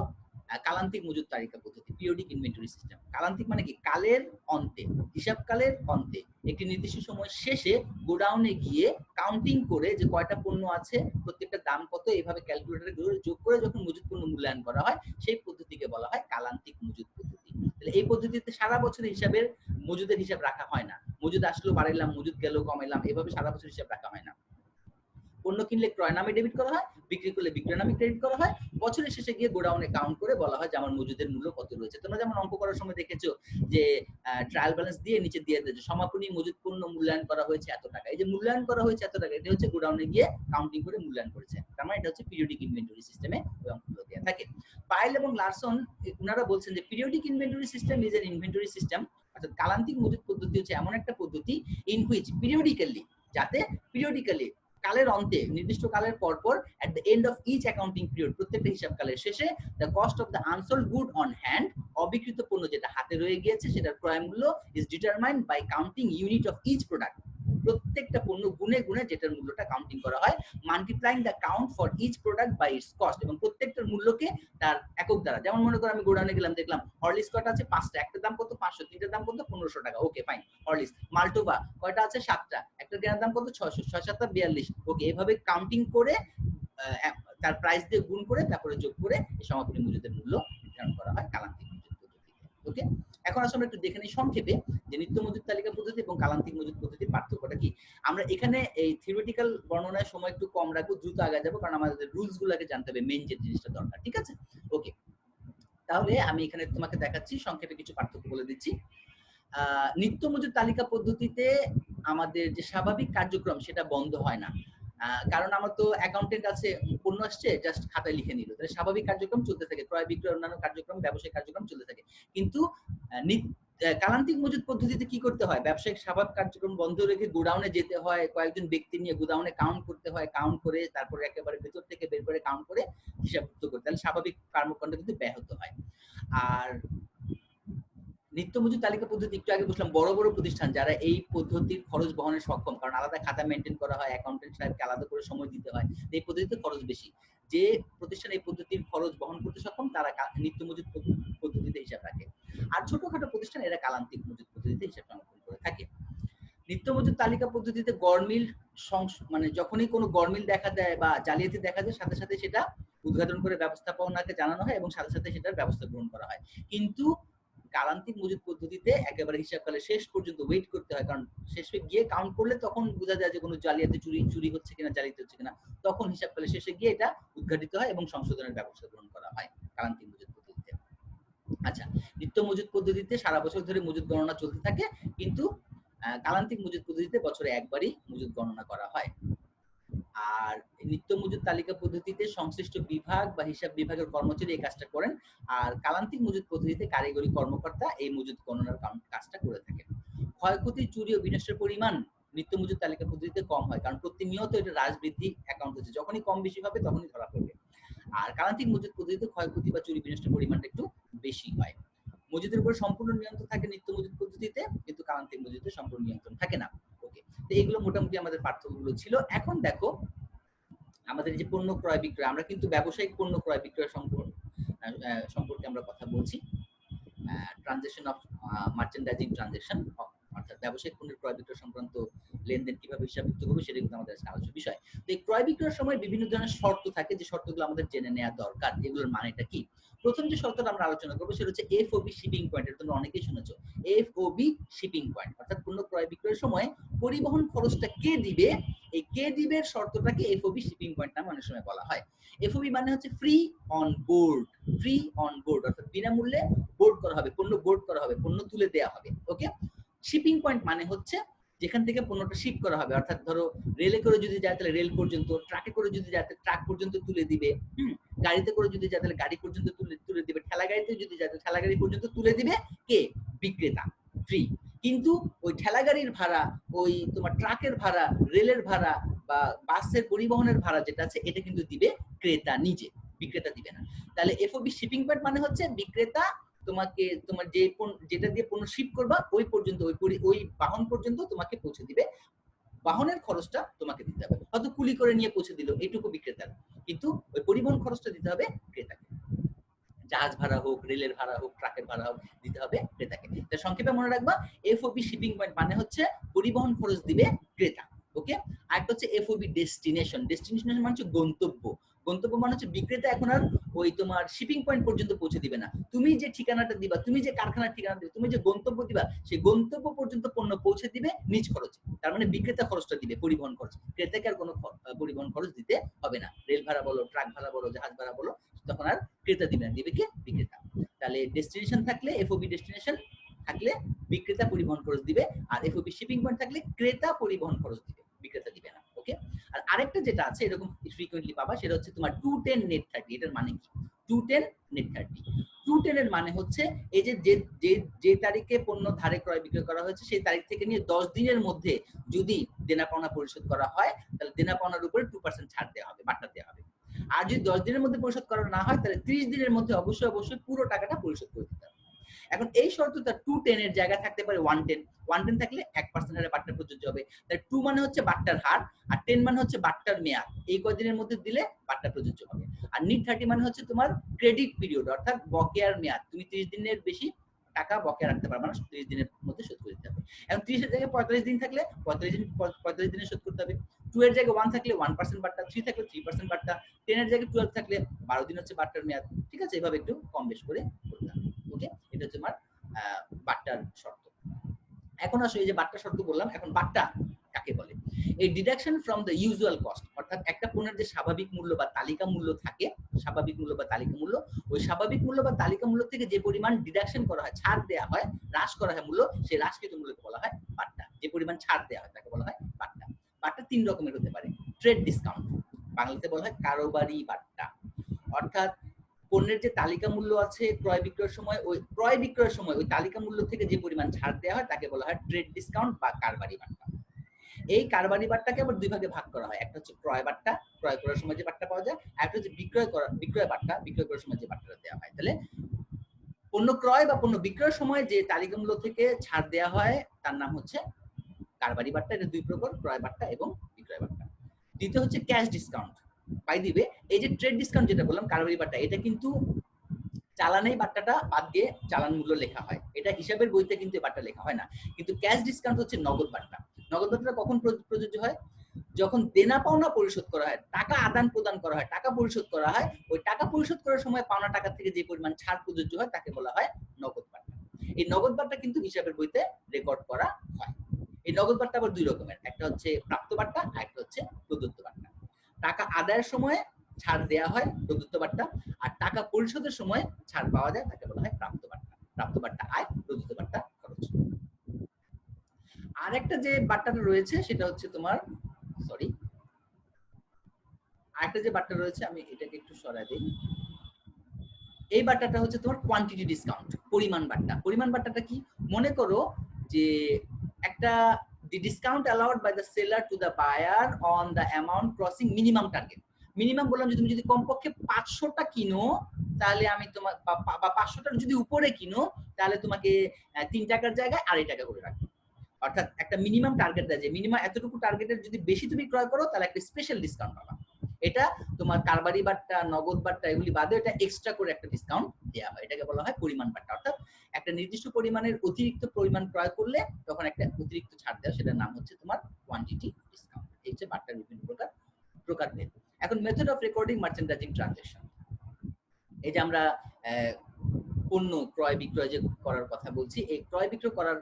কালান্তিক মজুদ তালিকা পদ্ধতি, পিরিয়ডিক ইনভেন্টরি সিস্টেম। কালান্তিক মানে কি? কালের অন্তে, হিসাবকালের অন্তে একটি নির্দিষ্ট সময় শেষে গোডাউনে গিয়ে কাউন্টিং করে যে কয়টা পণ্য আছে, প্রত্যেকটা দাম কত, এইভাবে ক্যালকুলেটরে যোগ করে যখন মজুদ পণ্য মূল্যায়ন করা হয়, সেই পদ্ধতিকে বলা হয় কালান্তিক মজুদ পদ্ধতি। তাহলে এই পদ্ধতিতে সারা বছর হিসাবের মজুদের হিসাব রাখা হয় না। মজুদ আসলো বাড়াইলাম, মজুদ গেল কমাইলাম, এভাবে সারা বছর হিসাব রাখা হয় না। পণ্য কিনলে ক্রয় নামে ডেবিট করা হয়, বিক্রি করলে বিক্রয় নামে ক্রেডিট করা হয়। বছরের শেষে গিয়ে গোডাউনে কাউন্ট করে বলা হয় যে আমার মজুদের মূল্য কত রয়েছে। তোমরা যেমন অঙ্ক করার সময় দেখেছো যে ট্রায়াল ব্যালেন্স দিয়ে নিচে দিয়ে দিয়েছে সমাপনী মজুদ পণ্য মূল্যায়ন করা হয়েছে এত টাকা। এই যে মূল্যায়ন করা হয়েছে এত টাকা, এটা হচ্ছে গোডাউনে গিয়ে কাউন্টিং করে মূল্যায়ন করেছে। তার মানে এটা হচ্ছে পিরিয়ডিক ইনভেন্টরি সিস্টেমে ওই অঙ্কগুলো দেওয়া থাকে। পাইল এবং লারসন ওনারা বলছেন যে periodic inventory system is an inventory system, অর্থাৎ কালান্তিক মজুদ পদ্ধতি হচ্ছে এমন একটা পদ্ধতি ইন হুইচ পিরিয়ডিক্যালি, যাতে পিরিয়ডিক্যালি কালের অন্তে, নির্দিষ্ট কালের পর পর at the end of each accounting period, প্রত্যেকটা হিসাব কালের শেষে the cost of the unsold good on hand, অবিকৃত পণ্য যেটা হাতে রয়ে গিয়েছে সেটার ক্রয় মূল্য is determined by counting unit of each product, প্রত্যেকটা পণ্য গুণে গুণে যেটার মূল্যটা কাউন্টিং করা হয়, multiplying the count for each product by its cost, এবং প্রত্যেকটার মূল্যকে তার একক দ্বারা, যেমন মনে করো আমি গোডাউনে গেলাম, দেখলাম হরলিক্স কয়টা আছে 5টা, একটা দাম কত 500, তিনটার দাম কত 1500 টাকা, ওকে ফাইন হরলিক্স। মাল্টোভা কয়টা আছে 7টা, একটা কেনার দাম কত 600, 6 7 42, ওকে। এভাবে কাউন্টিং করে তার প্রাইস দিয়ে গুণ করে তারপরে যোগ করে এই সমাপনী মজুদের মূল্য নির্ধারণ করা হয় কালান্তিক মজুদ পদ্ধতিতে। ওকে, এখন আসলে আমরা একটু দেখে নিই সংক্ষেপে যে নিত্য মজুদ তালিকা পদ্ধতি এবং কালান্তিক মজুদ পদ্ধতির পার্থক্যটা কি। আমরা এখানে এই থিওরিটিক্যাল বর্ণনায় সময় একটু কম রাখবো, দ্রুত আগে যাবো, কারণ আমাদের রুলস গুলোকে জানতে হবে, মেইন যে জিনিসটা দরকার, ঠিক আছে? ওকে, তাহলে আমি এখানে তোমাকে দেখাচ্ছি, সংক্ষেপে কিছু পার্থক্য বলে দিচ্ছি। নিত্য মজুদ তালিকা পদ্ধতিতে আমাদের যে স্বাভাবিক কার্যক্রম সেটা বন্ধ হয় না, কারণ আমার তো অ্যাকাউন্টের কাছে পণ্য আসছে, জাস্ট খাতায় লিখে নিল, তাহলে স্বাভাবিক কার্যক্রম চলতে থাকে, ক্রয় বিক্রয় অন্যান্য কার্যক্রম, ব্যবসায়িক কার্যক্রম চলতে থাকে। কিন্তু কালান্তিক মজুদ পদ্ধতিতে কি করতে হয়? ব্যবসায়িক স্বাভাবিক কার্যক্রম বন্ধ রেখে গোডাউনে যেতে হয়, কয়েকজন ব্যক্তি নিয়ে গোডাউনে কাউন্ট করতে হয়, কাউন্ট করে তারপরে একেবারে ভেতর থেকে বের করে কাউন্ট করে হিসাবভুক্ত করতে, তাহলে স্বাভাবিক কর্মকাণ্ড কিন্তু ব্যাহত হয়। আর নিত্য মজুদ তালিকা পদ্ধতি একটু আগে বললাম, বড় বড় প্রতিষ্ঠান যারা এই পদ্ধতির খরচ বহনে সক্ষম, কারণ আলাদা খাতা মেনটেন করা হয়, অ্যাকাউন্টেন্ট সাহেবকে আলাদা করে সময় দিতে হয়, এই পদ্ধতিতে খরচ বেশি। যে প্রতিষ্ঠান এই পদ্ধতির খরচ বহন করতে সক্ষম তারা নিত্য মজুদ পদ্ধতিতে হিসাব রাখে, আর ছোটখাটো প্রতিষ্ঠান এরা কালান্তিক মজুদ পদ্ধতিতে হিসাব সংরক্ষণ করে থাকে। নিত্য মজুদ তালিকা পদ্ধতিতে গড়মিল, মানে যখনই কোনো গড়মিল দেখা দেয় বা জালিয়াতি দেখা যায়, সাথে সাথে সেটা উদ্ঘাটন করে ব্যবস্থাপনাকে জানানো হয় এবং সাথে সাথে সেটার ব্যবস্থা গ্রহণ করা হয়। কিন্তু কালান্তিক মজুদ পদ্ধতিতে একেবারে হিসাবকালে শেষ পর্যন্ত ওয়েট করতে হয়, কারণ শেষে গিয়ে কাউন্ট করলে তখন বোঝা যায় যে কোনো জালিয়াতি চুরি হচ্ছে কিনা, জালিয়াতি হচ্ছে কিনা, তখন হিসাবকালে শেষে গিয়ে এটা উদ্ঘাটিত হয় এবং সংশোধনের ব্যবস্থা গ্রহণ করা হয় কালান্তিক মজুদ পদ্ধতিতে। আচ্ছা, নিত্য মজুদ পদ্ধতিতে সারা বছর ধরে মজুদ গণনা চলতে থাকে, কিন্তু কালান্তিক মজুদ পদ্ধতিতে বছরে একবারই মজুদ গণনা করা হয়। আর নিত্য মজুদ তালিকা পদ্ধতিতে সংশ্লিষ্ট বিভাগ বা হিসাব বিভাগের কর্মচারী এই কাজটা করেন, আর কালান্তিক মজুদ পদ্ধতিতে কারিগরি কর্মকর্তা এই মজুদ গণনার কাজটা করে থাকেন। ক্ষয়ক্ষতি, চুরি ও বিনষ্টের পরিমাণ নিত্য মজুদ তালিকা পদ্ধতিতে কম হয়, কারণ প্রতিনিয়ত এটা হ্রাস বৃদ্ধি অ্যাকাউন্ট হচ্ছে, যখনই কম বেশি হবে তখনই ধরা পড়বে। আর কালান্তিক মজুদ পদ্ধতিতে ক্ষয়ক্ষতি বা চুরি বিনষ্টের পরিমাণটা একটু বেশি হয়। মজুদের উপর সম্পূর্ণ নিয়ন্ত্রণ থাকে নিত্য মজুদ পদ্ধতিতে, কিন্তু কালান্তিক মজুদে সম্পূর্ণ নিয়ন্ত্রণ থাকে না। ওকে, তো এগুলো মোটামুটি আমাদের পার্থক্যগুলো ছিল। এখন দেখো আমাদের যে পণ্য ক্রয় বিক্রয়, আমরা কিন্তু ব্যবসায়িক পণ্য ক্রয় বিক্রয় সম্পর্কে আমরা কথা বলছি, ট্রানজাকশন অফ মার্চেন্ডাইজিং ট্রানজাকশন, অর্থাৎ ব্যবসায়িক পণ্যের ক্রয় বিক্রয় সংক্রান্ত লেনদেন কিভাবে হিসাবভুক্ত করবে সেটা কিন্তু আমাদের আলোচ্য বিষয়। তো এই ক্রয় বিক্রয়ের সময় বিভিন্ন ধরনের শর্ত থাকে, যে শর্তগুলো আমাদের জেনে নেওয়া দরকার, এগুলোর মানেটা কি। প্রথম যে শর্তটা আমরা আলোচনা করবো সেটা হচ্ছে এফওবি শিপিং পয়েন্ট, এটা তোমরা অনেকেই শুনেছো। এফওবি শিপিং পয়েন্ট অর্থাৎ পণ্য ক্রয় বিক্রয়ের সময় পরিবহন খরচটা কে দিবে, এই কে দিবে শর্তটাকে এফওবি শিপিং পয়েন্ট নামে অনেক সময় বলা হয়। এফওবি মানে হচ্ছে free on board, free on board অর্থাৎ বিনামূল্যে বোর্ড করা হবে, পণ্য বোর্ড করা হবে, পণ্য তুলে দেওয়া হবে। ওকে, শিপিং পয়েন্ট মানে হচ্ছে যেখান থেকে পণ্যটা শিপ করা হবে, অর্থাৎ ধরো রেলে করে যদি যায় তাহলে রেল পর্যন্ত, ট্রাকে করে যদি যায় তাহলে ট্রাক পর্যন্ত তুলে দিবে, গাড়িতে করে যদি যায় তাহলে গাড়ি পর্যন্ত তুলে দিবে, ঠেলা গাড়িতে যদি যায় তাহলে ঠেলা গাড়ি পর্যন্ত তুলে দিবে কে, বিক্রেতা, ফ্রি। কিন্তু ওই ঠেলা গাড়ির ভাড়া, ওই তোমার ট্রাকের ভাড়া, রেলের ভাড়া বা বাসের পরিবহনের ভাড়া যেটা আছে এটা কিন্তু দিবে ক্রেতা নিজে, বিক্রেতা দিবে না। তাহলে এফওবি শিপিং পয়েন্ট মানে হচ্ছে বিক্রেতা তোমাকে তোমার যেটা দিয়ে পণ্য শিপ করবা ওই পর্যন্ত, ওই বাহন পর্যন্ত তোমাকে পৌঁছে দিবে, বাহনের খরচটা তোমাকে দিতে হবে, হয়তো কুলি করে নিয়ে পৌঁছে দিল, এইটুকু বিক্রেতার, কিন্তু ওই পরিবহন খরচটা দিতে হবে ক্রেতাকে। জাহাজ ভাড়া হোক, রেলের ভাড়া হোক, ট্রাকের ভাড়া হোক দিতে হবে ক্রেতাকে। তো সংক্ষেপে মনে রাখবা এফওবি শিপিং পয়েন্ট মানে হচ্ছে পরিবহন খরচ দিবে ক্রেতা। ওকে, আরেকটা হচ্ছে এফওবি ডেস্টিনেশন। ডেস্টিনেশন মানে হচ্ছে গন্তব্য। গন্তব্য মানে হচ্ছে বিক্রেতা এখন আর ওই তোমার শিপিং পয়েন্ট পর্যন্ত পৌঁছে দিবে না, তুমি যে ঠিকানাটা দিবা, তুমি যে কারখানার ঠিকানা দিবে, তুমি যে গন্তব্য দিবা, সেই গন্তব্য পর্যন্ত পণ্য পৌঁছে দিবে নিজ খরচে। তার মানে বিক্রেতা খরচটা দিবে, পরিবহন খরচ। ক্রেতাকে আর কোনো পরিবহন খরচ দিতে হবে না। রেল ভাড়া বলো, ট্রাক ভাড়া বলো, জাহাজ ভাড়া বলো, তখন আর ক্রেতা দিবে না, দিবে কে? বিক্রেতা। তাহলে ডেস্টিনেশন থাকলে, এফওবি ডেস্টিনেশন থাকলে বিক্রেতা পরিবহন খরচ দিবে, আর এফওবি শিপিং পয়েন্ট থাকলে ক্রেতা পরিবহন খরচ দিবে, বিক্রেতা দিবে না। ওকে, আর আরেকটা যেটা আছে এরকম ফ্রিকোয়েন্টলি পাবা, সেটা হচ্ছে তোমার 210 নেট 30। এটার মানে কি? 210 নেট 30, 210 এর মানে হচ্ছে এই যে যে তারিখে পণ্য ধারে ক্রয় বিক্রয় করা হয়েছে সেই তারিখ থেকে নিয়ে 10 দিনের মধ্যে যদি দেনা পাওনা পরিশোধ করা হয়, তাহলে দেনা পাওনার উপরে 2% ছাড় দেওয়া হবে, বাট্টা দেওয়া হবে। আর যদি 10 দিনের মধ্যে পরিশোধ করা না হয়, তাহলে 30 দিনের মধ্যে অবশ্যই পুরো টাকাটা পরিশোধ করে দিতে হবে। এখন এই শর্তটা 210 এর জায়গায় থাকতে পারে 110। 110 থাকলে 1% হারে বাট্টা প্রযোজ্য হবে। তাহলে 2 মানে হচ্ছে বাট্টার হার, আর 10 মানে হচ্ছে বাট্টার মেয়াদ। এই কয়দিনের মধ্যে দিলে বাট্টা প্রযোজ্য হবে। আর নিট 30 মানে হচ্ছে তোমার ক্রেডিট পিরিয়ড, অর্থাৎ বকেয়ার মেয়াদ। তুমি 30 দিনের বেশি টাকা বকেয়া রাখতে পারবে না, 30 দিনের মধ্যে শোধ করে দিতে হবে। এখন 30 এর জায়গায় 45 দিন থাকলে 45 দিনে শোধ করতে হবে। 2 এর জায়গায় 1 থাকলে 1% বাট্টা, 3 থাকলে 3% বাট্টা, 10 এর জায়গায় 12 থাকলে 12 দিন হচ্ছে বাট্টার মেয়াদ। ঠিক আছে, এভাবে একটু কম বেশ করে করতে হবে। ওকে, এটা হচ্ছে আমার বাট্টার শর্ত। এখন আসলে এই যে বাট্টা শর্ত বললাম, এখন বাট্টা কাকে বলে? এই deduction from the usual cost, অর্থাৎ একটা পণ্যের যে স্বাভাবিক মূল্য বা তালিকা মূল্য থাকে, স্বাভাবিক মূল্য বা তালিকা মূল্য, ওই স্বাভাবিক মূল্য বা তালিকা মূল্য থেকে যে পরিমাণ ডিডাকশন করা হয়, ছাড় দেওয়া হয়, হ্রাস করা হয় মূল্য, সেই হ্রাসকৃত মূল্যকে বলা হয় বাট্টা। যে পরিমাণ ছাড় দেওয়া হয় তাকে বলা হয় বাট্টা। বাট্টা 3 রকমের হতে পারে। ট্রেড ডিসকাউন্ট, বাংলাতে বলা হয় কারবারি বাট্টা, অর্থাৎ পণ্যের যে তালিকা মূল্য আছে ক্রয় বিক্রয়ের সময়, ওই ক্রয় বিক্রয়ের সময় ওই তালিকা মূল্য থেকে যে পরিমাণ ছাড় দেওয়া হয় তাকে বলা হয় ট্রেড ডিসকাউন্ট বা কারবারি বাট্টা। এই কারবারি বাট্টাকে আবার দুই ভাগে ভাগ করা হয়। একটা হচ্ছে ক্রয় বাট্টা, ক্রয় করার সময় যে বাট্টা পাওয়া যায়, আর একটা হচ্ছে বিক্রয় বাট্টা, বিক্রয় করার সময় যে বাট্টাটা দেওয়া হয়। তাহলে পণ্য ক্রয় বা পণ্য বিক্রয়ের সময় যে তালিকা মূল্য থেকে ছাড় দেওয়া হয় তার নাম হচ্ছে কারবারি বাট্টা। এটা দুই প্রকার, ক্রয় বাট্টা এবং বিক্রয় বাট্টা। দ্বিতীয় হচ্ছে ক্যাশ ডিসকাউন্ট। পাই দিবে, এই যে ট্রেড ডিসকাউন্ট যেটা বললাম কারবারি বাট্টা, এটা কিন্তু চালানেই বাট্টাটা বাদ দিয়ে চালান মূল্য লেখা হয়, এটা হিসাবের বইতে কিন্তু বাট্টা লেখা হয় না। কিন্তু ক্যাশ ডিসকাউন্ট হচ্ছে নগদ বাট্টা। নগদ বাট্টা কখন প্রযোজ্য হয়? যখন দেনা পাওনা পরিশোধ করা হয়, টাকা আদান প্রদান করা হয়, টাকা পরিশোধ করা হয়, ওই টাকা পরিশোধ করার সময় পাওনা টাকা থেকে যে পরিমাণ ছাড় প্রযোজ্য হয় তাকে বলা হয় নগদ বাট্টা। এই নগদ বাট্টা কিন্তু হিসাবের বইতে রেকর্ড করা হয়। এই নগদ বাট্টা আবার দুই রকমের, একটা হচ্ছে প্রাপ্ত বাট্টা, আর একটা হচ্ছে প্রদত্ত বাট্টা। টাকা আদায়ের সময় ছাড় দেওয়া হয় প্রদত্ত বাট্টা, আর টাকা পরিশোধের সময় ছাড় পাওয়া যায় তাকে বলা হয় প্রাপ্ত বাট্টা। প্রাপ্ত বাট্টা আয়, প্রদত্ত বাট্টা খরচ। আর একটা যে বাট্টাটা রয়েছে সেটা হচ্ছে তোমার আরেকটা যে বাট্টা রয়েছে, আমি এটাকে একটু সরাই দিই। এই বাট্টাটা হচ্ছে তোমার কোয়ান্টিটি ডিসকাউন্ট, পরিমাণ বাট্টা। পরিমাণ বাট্টাটা কি? মনে করো যে একটা the discount allowed by the seller to the buyer on the amount crossing minimum target. Minimum বললাম যে তুমি যদি কমপক্ষে 500টা কিনো তাহলে আমি তোমার বা 500টার যদি উপরে কিনো তাহলে তোমাকে 3 টাকার জায়গায় 2.5 টাকা করে রাখবো। অর্থাৎ একটা মিনিমাম টার্গেট দেয় যে মিনিমাম এতটুকু টার্গেটের যদি বেশি তুমি ক্রয় করো তাহলে একটা স্পেশাল ডিসকাউন্ট পাবা। এটা তোমার কারবারি বাট্টা, নগদ বাট্টা এগুলি বাদে এটা এক্সট্রা করে একটা ডিসকাউন্ট দেওয়া হয়। এটাকে বলা হয় পরিমাণ বাট্টা। অর্থাৎ একটা নির্দিষ্ট পরিমাণের অতিরিক্ত পরিমাণ ক্রয় করলে তখন একটা অতিরিক্ত ছাড় দেওয়া, সেটার নাম হচ্ছে তোমার কোয়ান্টিটি ডিসকাউন্ট। এই হচ্ছে বাট্টার বিভিন্ন প্রকারভেদ। এখন method of recording merchandising transaction. এই যে আমরা পণ্য ক্রয় বিক্রয় যে করার কথা বলছি, এই ক্রয় বিক্রয় করার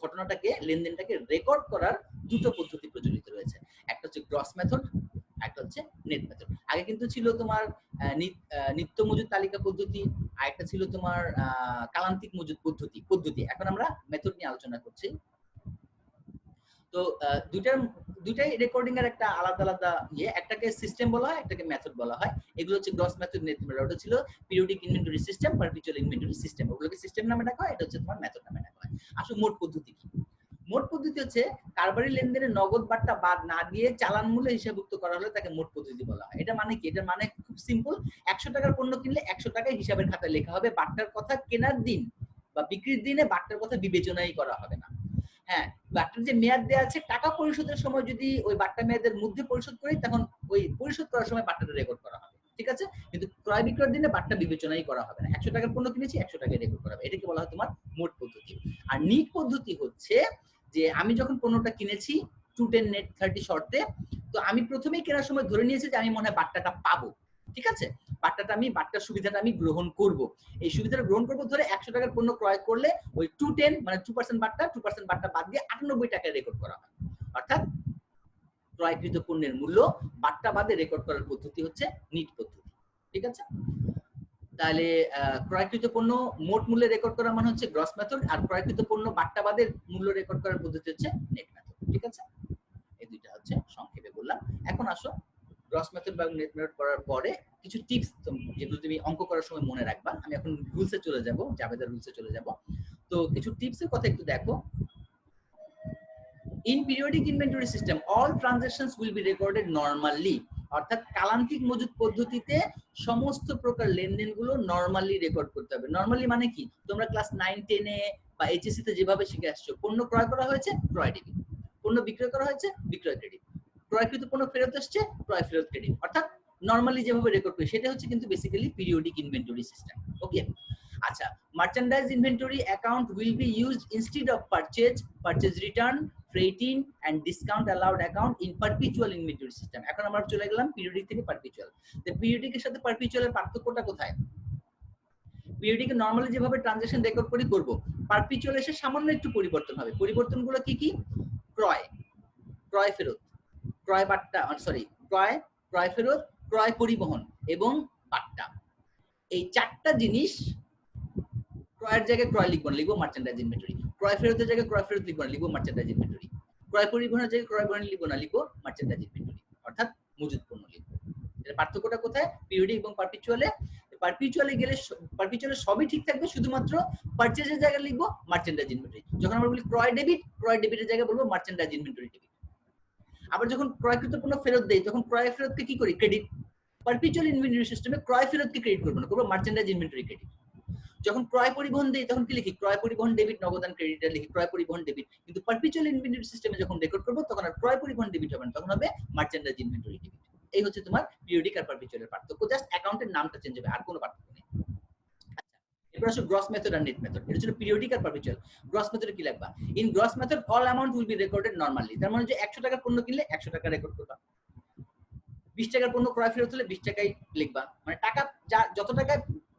ঘটনাটাকে, লেনদেনটাকে রেকর্ড করার দুটো পদ্ধতি প্রচলিত রয়েছে। একটা হচ্ছে গ্রস মেথড, একটা হচ্ছে নেট মেথড। আগে কিন্তু ছিল তোমার নিত্য মজুদ তালিকা পদ্ধতি, আর একটা ছিল তোমার কালান্তিক মজুদ পদ্ধতি। এখন আমরা মেথড নিয়ে আলোচনা করছি। তো দুইটাই রেকর্ডিং এর একটা আলাদা আলাদা ইয়ে, একটাকে সিস্টেম বলা হয়, একটাকে মেথড বলা হয়। এগুলো হচ্ছে গ্রস মেথড, নেট মেথড। ওটা ছিল periodic inventory system, perpetual inventory system. ওগুলোকে সিস্টেম নামে ডাকা হয়, এটা হচ্ছে তোমার মেথড নামে ডাকা হয়। আসলে মোট পদ্ধতি কি? মোট পদ্ধতি হচ্ছে কারবারি লেনদেনে নগদ বাট্টা বাদ না দিয়ে চালান মূল্য হিসাবভুক্ত করা হলে তাকে মোট পদ্ধতি বলা হয়। এটা মানে কি? এটা মানে খুব সিম্পল। 100 টাকার পণ্য কিনলে 100 টাকায় হিসাবের খাতায় লেখা হবে, বাট্টার কথা কেনার দিন বা বিক্রির দিনে বাট্টার কথা বিবেচনাই করা হবে না। হ্যাঁ, বাট্টার যে মেয়াদ দেওয়া আছে, টাকা পরিশোধের সময় যদি ওই বাট্টা মেয়াদের মধ্যে পরিশোধ করি তখন ওই পরিশোধ করার সময় বাট্টাটা রেকর্ড করা হবে। ঠিক আছে? কিন্তু ক্রয় বিক্রয়ের দিনে বাট্টা বিবেচনাই করা হবে না। 100 টাকার পণ্য কিনেছি 100 টাকায় রেকর্ড করা হবে। এটাকে বলা হয় তোমার মোট পদ্ধতি। আর নিট পদ্ধতি হচ্ছে যে আমি যখন পণ্যটা কিনেছি 210 নেট 30 শর্তে, তো আমি প্রথমেই কেনার সময় ধরে নিয়েছি যে আমি মনে হয় বাট্টাটা পাবো। ঠিক আছে? বাট্টার সুবিধাটা আমি গ্রহণ করব। এই সুবিধাটা গ্রহণ করব ধরে 100 টাকার পণ্য ক্রয় করলে ওই 210 মানে 2% বাট্টা বাদ দিয়ে 98 টাকায় রেকর্ড করা হয়। অর্থাৎ ক্রয়কৃত পণ্যের মূল্য বাট্টা বাদে রেকর্ড করার পদ্ধতি হচ্ছে নিট পদ্ধতি। ঠিক আছে? তাহলে ক্রয়কৃত পণ্য মোট মূল্যে রেকর্ড করা মানে হচ্ছে গ্রস মেথড, আর ক্রয়কৃত পণ্য বাট্টা বাদের মূল্য রেকর্ড করার পদ্ধতি হচ্ছে নেট মেথড। ঠিক আছে? এই দুইটা হচ্ছে সংক্ষেপে বললাম। এখন আসো গ্রস মেথড বা নেট মেথড করার পরে কিছু টিপস যেগুলো তুমি অঙ্ক করার সময় মনে রাখবা। আমি এখন রুলসে চলে যাব, জাবেদার রুলসে চলে যাব। তো কিছু টিপসের কথা একটু দেখো। In periodic inventory system, all transactions will be recorded normally. অর্থাৎ কালান্তিক মজুদ পদ্ধতিতে সমস্ত প্রকার লেনদেনগুলো নরমালি রেকর্ড করতে হবে। নরমালি মানে কি? তোমরা ক্লাস 9 10 এ বা এইচএসসি তে যেভাবে শিখে আসছো, পণ্য ক্রয় করা হয়েছে ক্রয় ডেবিট, পণ্য বিক্রয় করা হয়েছে বিক্রয় ক্রেডিট, ক্রয়কৃত পণ্য ফেরত আসছে ক্রয় ফেরত ক্রেডিট। অর্থাৎ নরমালি যেভাবে রেকর্ড করি সেটা হচ্ছে কিন্তু basically periodic inventory system. Okay, আচ্ছা, merchandise inventory account will be used instead of purchase return, freighting and discount allowed account in perpetual inventory system. এখন আমরা চলে গেলাম পিরিয়ডিক থেকে পারপিচুয়াল। তো পিরিয়ডিকের সাথে পারপিচুয়ালের পার্থক্যটা কোথায়? পিরিয়ডিকে নরমালি যেভাবে ট্রানজাকশন রেকর্ড করি করব, পারপিচুয়াল এসে সামান্য একটু পরিবর্তন হবে। পরিবর্তনগুলো কি কি? ক্রয়, ক্রয় ফেরত, ক্রয় বাট্টা, ক্রয় ফেরত, ক্রয় পরিবহন এবং বাট্টা। এই চারটা জিনিস ক্রয়ের জায়গায় ক্রয় লিখবো না, লিখবো মার্চেন্ডাইজ ইনভেন্টরি। ক্রয় ফেরতের জায়গায় ক্রয় ফেরত লিখবো না, লিখবো মার্চেন্ডাইজ ইনভেন্টরি। ক্রয় পরিবহনের জায়গায় ক্রয় পরিবহন লিখবো না, লিখবো মার্চেন্ডাইজ ইনভেন্টরি। অর্থাৎ মজুদ পণ্য লিখবো। এর পার্থক্যটা কোথায়? পিরিয়ডিক এবং পারপিচুয়ালে। পারপিচুয়ালে গেলে পারপিচুয়ালে সবই ঠিক থাকবে, শুধুমাত্র পারচেজের জায়গায় লিখবো মার্চেন্ডাইজ ইনভেন্টরি। যখন আমরা বলি ক্রয় ডেবিট, ক্রয় ডেবিটের জায়গায় বলবো মার্চেন্ডাইজ ইনভেন্টরি ডেবিট। আবার যখন ক্রয়কৃত পণ্য ফেরত দেই তখন ক্রয় ফেরতকে কি করি? ক্রেডিট। পারপিচুয়াল ইনভেন্টরি সিস্টেমে ক্রয় ফেরতকে ক্রেডিট করবো না, করবো মার্চেন্ডাইজ ইনভেন্টরি ক্রেডিট। যখন ক্রয় পরিবহন দেই তখন কি লিখি? ক্রয় পরিবহন ডেবিট, নগদান ক্রেডিট লিখি ক্রয় পরিবহন ডেবিট। কিন্তু পারপিচুয়াল ইনভেন্টরি সিস্টেমে যখন রেকর্ড করব তখন আর ক্রয় পরিবহন ডেবিট হবে না, তখন হবে মার্চেন্ডাইজ ইনভেন্টরি ডেবিট। এই হচ্ছে তোমার পিরিয়ডিক আর পারপিচুয়ালের পার্থক্য। জাস্ট অ্যাকাউন্টের নামটা চেঞ্জ হবে, আর কোনো পার্থক্য নেই। আচ্ছা, এরপর আসো গ্রস মেথড আর নেট মেথড। এটা ছিল পিরিয়ডিক আর পারপিচুয়াল। গ্রস মেথডে কি লিখবা? In gross method all amount will be recorded normally. তার মানে যে 100 টাকার পণ্য কিনলে 100 টাকা রেকর্ড করবা, 20 টাকার পণ্য ক্রয় ফেরত হলে 20 টাকাই লিখবা। মানে টাকা যত টাকা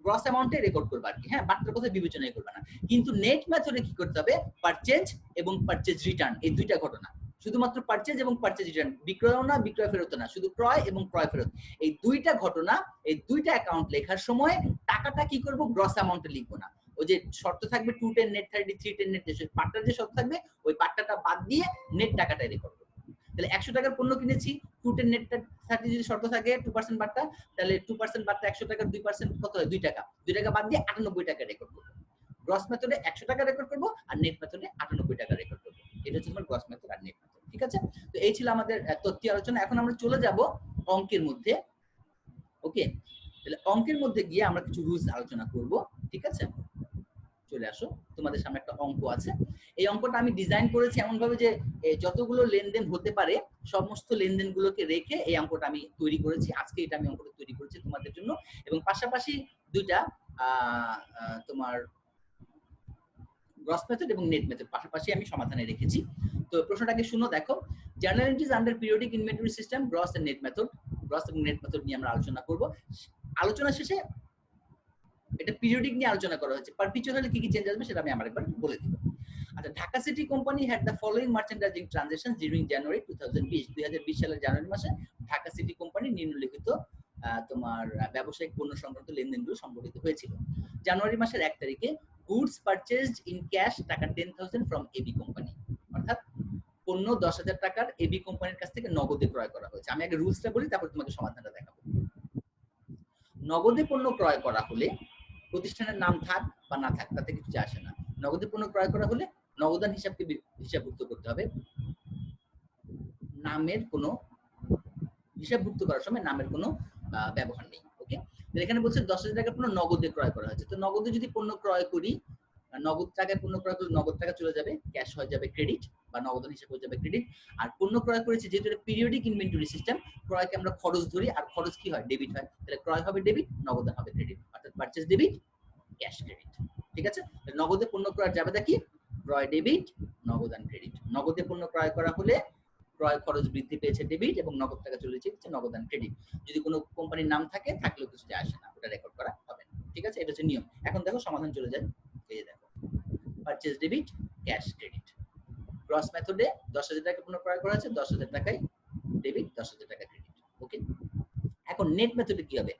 গ্রস অ্যামাউন্টে রেকর্ড করবা আর কি। হ্যাঁ, বাট্টার কথা বিবেচনাই করবা না। কিন্তু নেট মেথডে কি করতে হবে? পারচেজ এবং পারচেজ রিটার্ন, এই দুইটা ঘটনা, শুধুমাত্র পারচেজ এবং পারচেজ রিটার্ন, বিক্রয়ও না বিক্রয় ফেরত না, শুধু ক্রয় এবং ক্রয় ফেরত, এই দুইটা ঘটনা, এই দুইটা অ্যাকাউন্ট লেখার সময় টাকাটা কি করব? গ্রস অ্যামাউন্টে লিখবো না। ওই যে শর্ত থাকবে 210 নেট 30 310 নেট, পাট্টার যে শর্ত থাকবে ওই পাট্টাটা বাদ দিয়ে নেট টাকাটাই রেকর্ড করব। তাহলে 100 টাকার পণ্য কিনেছি, 210 নেট 30 যদি শর্ত থাকে 2% বাট্টা, তাহলে 2% বাট্টা 100 টাকার 2% কত হয়? 2 টাকা। 2 টাকা বাদ দিয়ে 98 টাকা রেকর্ড করব। গ্রস মেথডে 100 টাকা রেকর্ড করব আর নেট মেথডে 98 টাকা রেকর্ড করব। এটা হচ্ছে তোমার গ্রস মেথড আর নেট মেথড। ঠিক আছে? তো এই ছিল আমাদের তথ্য আলোচনা। এখন আমরা চলে যাব অঙ্কের মধ্যে। ওকে, তাহলে অঙ্কের মধ্যে গিয়ে আমরা কিছু রুলস আলোচনা করব। ঠিক আছে? চলে আসো, তোমাদের সামনে একটা অঙ্ক আছে। এই অঙ্কটা আমি ডিজাইন করেছি এমন ভাবে যে যতগুলো লেনদেন হতে পারে সমস্ত লেনদেনগুলোকে রেখে এই অঙ্কটা আমি তৈরি করেছি। আজকে এটা আমি অঙ্কটা তৈরি করেছি তোমাদের জন্য, এবং পাশাপাশি দুইটা তোমার গ্রস মেথড এবং নেট মেথড পাশাপাশি আমি সমাধানে রেখেছি। তো প্রশ্নটাকে শুনো, দেখো। Journal entries under periodic inventory system, gross and net method. Gross এবং নেট মেথড নিয়ে আমরা আলোচনা করব। আলোচনা শেষে এটা পিরিয়ডিক নিয়ে আলোচনা করা হয়েছে, পারপিচুয়াল হলে কি কি চেঞ্জ আসবে সেটা আমি আমার একবার বলে দিব। আচ্ছা, Dhaka city company had the following merchandising transactions during January 2020 সালের জানুয়ারি মাসে ঢাকা সিটি কোম্পানি নিম্নলিখিত তোমার ব্যবসায়িক পণ্য সংক্রান্ত লেনদেনগুলো সংঘটিত হয়েছিল। জানুয়ারি মাসের 1 তারিখে গুডস পারচেজড ইন ক্যাশ টাকা 10,000 ফ্রম এবি কোম্পানি, অর্থাৎ পণ্য 10,000 টাকার এবি কোম্পানির কাছ থেকে নগদে ক্রয় করা হয়েছে। আমি আগে রুলসটা বলি, তারপর তোমাকে সমাধানটা দেখাবো। নগদে পণ্য ক্রয় করা হলে প্রতিষ্ঠানের নাম থাক বা না থাক তাতে কিছু আসে না। নগদে পণ্য ক্রয় করা হলে নগদান হিসাবকে হিসাবভুক্ত করতে হবে। নামের কোনো হিসাবভুক্ত করার সময় নামের কোনো ব্যবহার নেই। ওকে, এখানে বলছে 10,000 টাকার পণ্য নগদে ক্রয় করা হয়েছে। তো নগদে যদি পণ্য ক্রয় করি, নগদ টাকায় পণ্য ক্রয় করলে নগদ টাকা চলে যাবে, ক্যাশ হয়ে যাবে ক্রেডিট, বা নগদান হিসেবে হয়ে যাবে ক্রেডিট। আর পণ্য ক্রয় করেছি যেহেতু এটা পিরিয়ডিক ইনভেন্টরি সিস্টেম, ক্রয়কে আমরা খরচ ধরি, আর খরচ কি হয় ডেবিট হয়, তাহলে ক্রয় হবে ডেবিট, নগদান হবে ক্রেডিট, অর্থাৎ পারচেজ ডেবিট, ক্যাশ ক্রেডিট। ঠিক আছে, নগদে পণ্য ক্রয়ের জাবেদা কি? ক্রয় ডেবিট, নগদান ক্রেডিট। নগদে পণ্য ক্রয় করা হলে ক্রয় খরচ বৃদ্ধি পেয়েছে ডেবিট, এবং নগদ টাকা চলে যাচ্ছে নগদান ক্রেডিট। যদি কোনো কোম্পানির নাম থাকে, থাকলেও কিছু যায় আসে না, ওটা রেকর্ড করা হবে না। ঠিক আছে, এটা হচ্ছে নিয়ম। এখন দেখো সমাধান চলে যায়, এই দেখো purchase debit, cash credit. Gross মেথডে 10,000 টাকা পণ্য ক্রয় করা আছে, 10,000 টাকায় ডেবিট, 10,000 টাকা ক্রেডিট। ওকে, এখন নেট মেথডে কি হবে?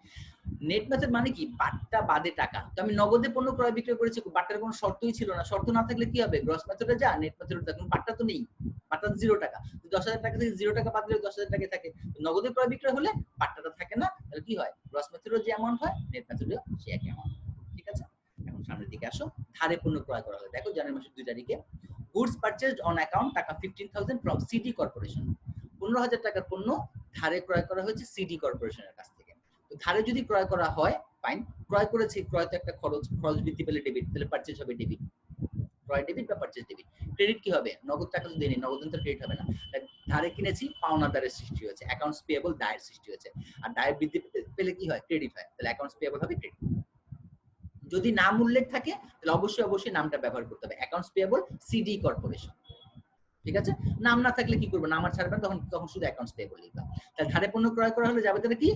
নেট মেথড মানে কি? বাট্টা বাদে টাকা। তো আমি নগদে পণ্য ক্রয় বিক্রয় করেছি, বাট্টার কোনো শর্তই ছিল না, শর্ত না থাকলে কি হবে? গ্রস মেথডে যা, নেট মেথডে দেখুন বাট্টা তো নেই, বাট্টা 0 টাকা। 10,000 টাকা থেকে 0 টাকা বাদ দিলে 10,000 টাকা থাকে। নগদে ক্রয় বিক্রয় হলে বাট্টাটা থাকে না, তাহলে কি হয়? গ্রস মেথডেও যে অ্যামাউন্ট হয়, নেট মেথডেও সেই একই অ্যামাউন্ট। ঠিক আছে, এখন সামনের দিকে আসো। ধারে পণ্য ক্রয় করা হলো, দেখো জানুয়ারি মাসের 2 তারিখে গুডস পারচেজড অন অ্যাকাউন্ট টাকা 15,000 ফ্রম সিটি কর্পোরেশন। 15,000 টাকার পণ্য ধারে ক্রয় করা হয়েছে সিটি কর্পোরেশনের কাছ থেকে। তো ধারে যদি ক্রয় করা হয়, ফাইন, ক্রয় করেছি, ক্রয় তো একটা খরচ, খরচ বৃদ্ধি পেলে ডেবিট, তাহলে পারচেজ হবে ডেবিট, ক্রয় ডেবিট বা পারচেজ ডেবিট। ক্রেডিট কি হবে? নগদ টাকা তো দেয়নি, নগদ তো ক্রেডিট হবে না। ধারে কিনেছি, পাওনাদারের সৃষ্টি হয়েছে, অ্যাকাউন্টস পেয়েবল দায়ের সৃষ্টি হয়েছে, আর দায়ের বৃদ্ধি পেলে কি হয়? ক্রেডিট হয়, তাহলে অ্যাকাউন্টস পেয়েবল হবে ক্রেডিট। যদি নাম উল্লেখ থাকে তাহলে অবশ্যই নামটা ব্যবহার করতে হবে, অ্যাকাউন্টস পেয়েবল সিডি কর্পোরেশন। ঠিক আছে, নাম না থাকলে কি করবো? নাম আর ছাড়বেন, তখন শুধু অ্যাকাউন্টস পেয়েবল লিখবা। তাহলে ধারে পণ্য ক্রয় করা হলে যাবে তাহলে কি?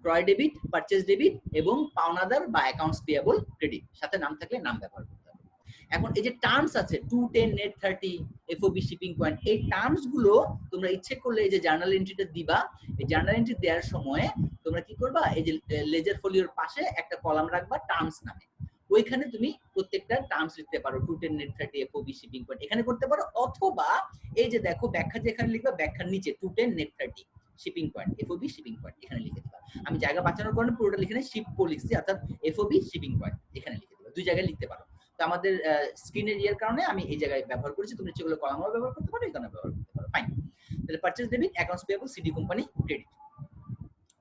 ক্রয় ডেবিট, পারচেজ ডেবিট এবং পাওনাদার বা অ্যাকাউন্টস পেয়েবল ক্রেডিট, সাথে নাম থাকলে নাম ব্যবহার করতে হবে। এখন এই যে টার্মস আছে 210 নেট 30 এফওবি শিপিং পয়েন্ট, এই টার্মস গুলো তোমরা ইচ্ছে করলে এই যে জার্নাল এন্ট্রিটা দিবা, এই জার্নাল এন্ট্রি দেওয়ার সময় তোমরা কি করবা? এই যে লেজার ফোলিওর পাশে একটা কলাম রাখবা টার্মস নামে, ওইখানে তুমি প্রত্যেকটা টার্মস লিখতে পারো, 210 নেট 30 এফওবি শিপিং পয়েন্ট এখানে করতে পারো, অথবা এই যে দেখো ব্যাখ্যা যেখানে লিখবা, ব্যাখ্যার নিচে 210 net 30 shipping point FOB shipping point এখানে লিখে দিবা। আমি জায়গা বাঁচানোর কারণে পুরোটা লিখে নেই, শিপও লিখছি, অর্থাৎ এফওবি শিপিং পয়েন্ট এখানে লিখে দিবা, দুই জায়গায় লিখতে পারো। তো আমাদের স্ক্রিনের ইয়ার কারণে আমি এই জায়গায় ব্যবহার করেছি, তুমি যেগুলো কলামও ব্যবহার করতে পারো, এখানে ব্যবহার করতে পারো। ফাইন, তাহলে purchase debit, accounts payable, CD company, credit.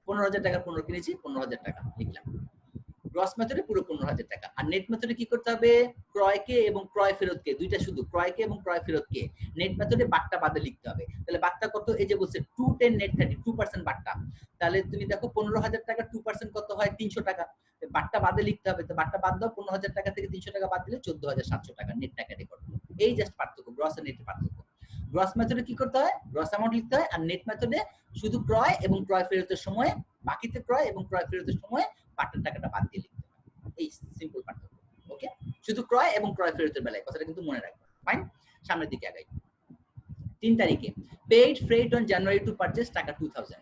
15,000 টাকার পণ্য কিনেছি, 15,000 টাকা লিখলাম। গ্রস মেথডে পুরো 15,000 টাকা। আর নেট মেথডে কি করতে হবে? ক্রয়কে এবং ক্রয় ফেরতকে, দুইটা শুধু, ক্রয়কে এবং ক্রয় ফেরতকে নেট মেথডে বাট্টা বাদে লিখতে হবে। তাহলে বাট্টা কত? এই যে বলছে 210 নেট 30, 2% বাট্টা। তাহলে তুমি দেখো 15,000 টাকা 2% কত হয়? 300 টাকা। বাট্টা বাদে লিখতে হবে, তো বাট্টা বাদ দাও, 15,000 টাকা থেকে 300 টাকা বাদ দিলে 14,700 টাকা নেট টাকা রেকর্ড হলো। এই জাস্ট পার্থক্য, গ্রস আর নেটের পার্থক্য। গ্রস মেথডে কি করতে হয়? গ্রস অ্যামাউন্ট লিখতে হয়, আর নেট মেথডে শুধু ক্রয় এবং ক্রয় ফেরতের সময়, বাকিতে ক্রয় এবং ক্রয় ফেরতের সময় বাট্টার টাকাটা বাদ দিয়ে লিখতে হয়। এই সিম্পল পার্থক্য। ওকে, শুধু ক্রয় এবং ক্রয় ফেরতের বেলায়, কথাটা কিন্তু মনে রাখবে। ফাইন, সামনের দিকে আগাই। 3 তারিখে paid freight on January two purchase টাকা 2,000।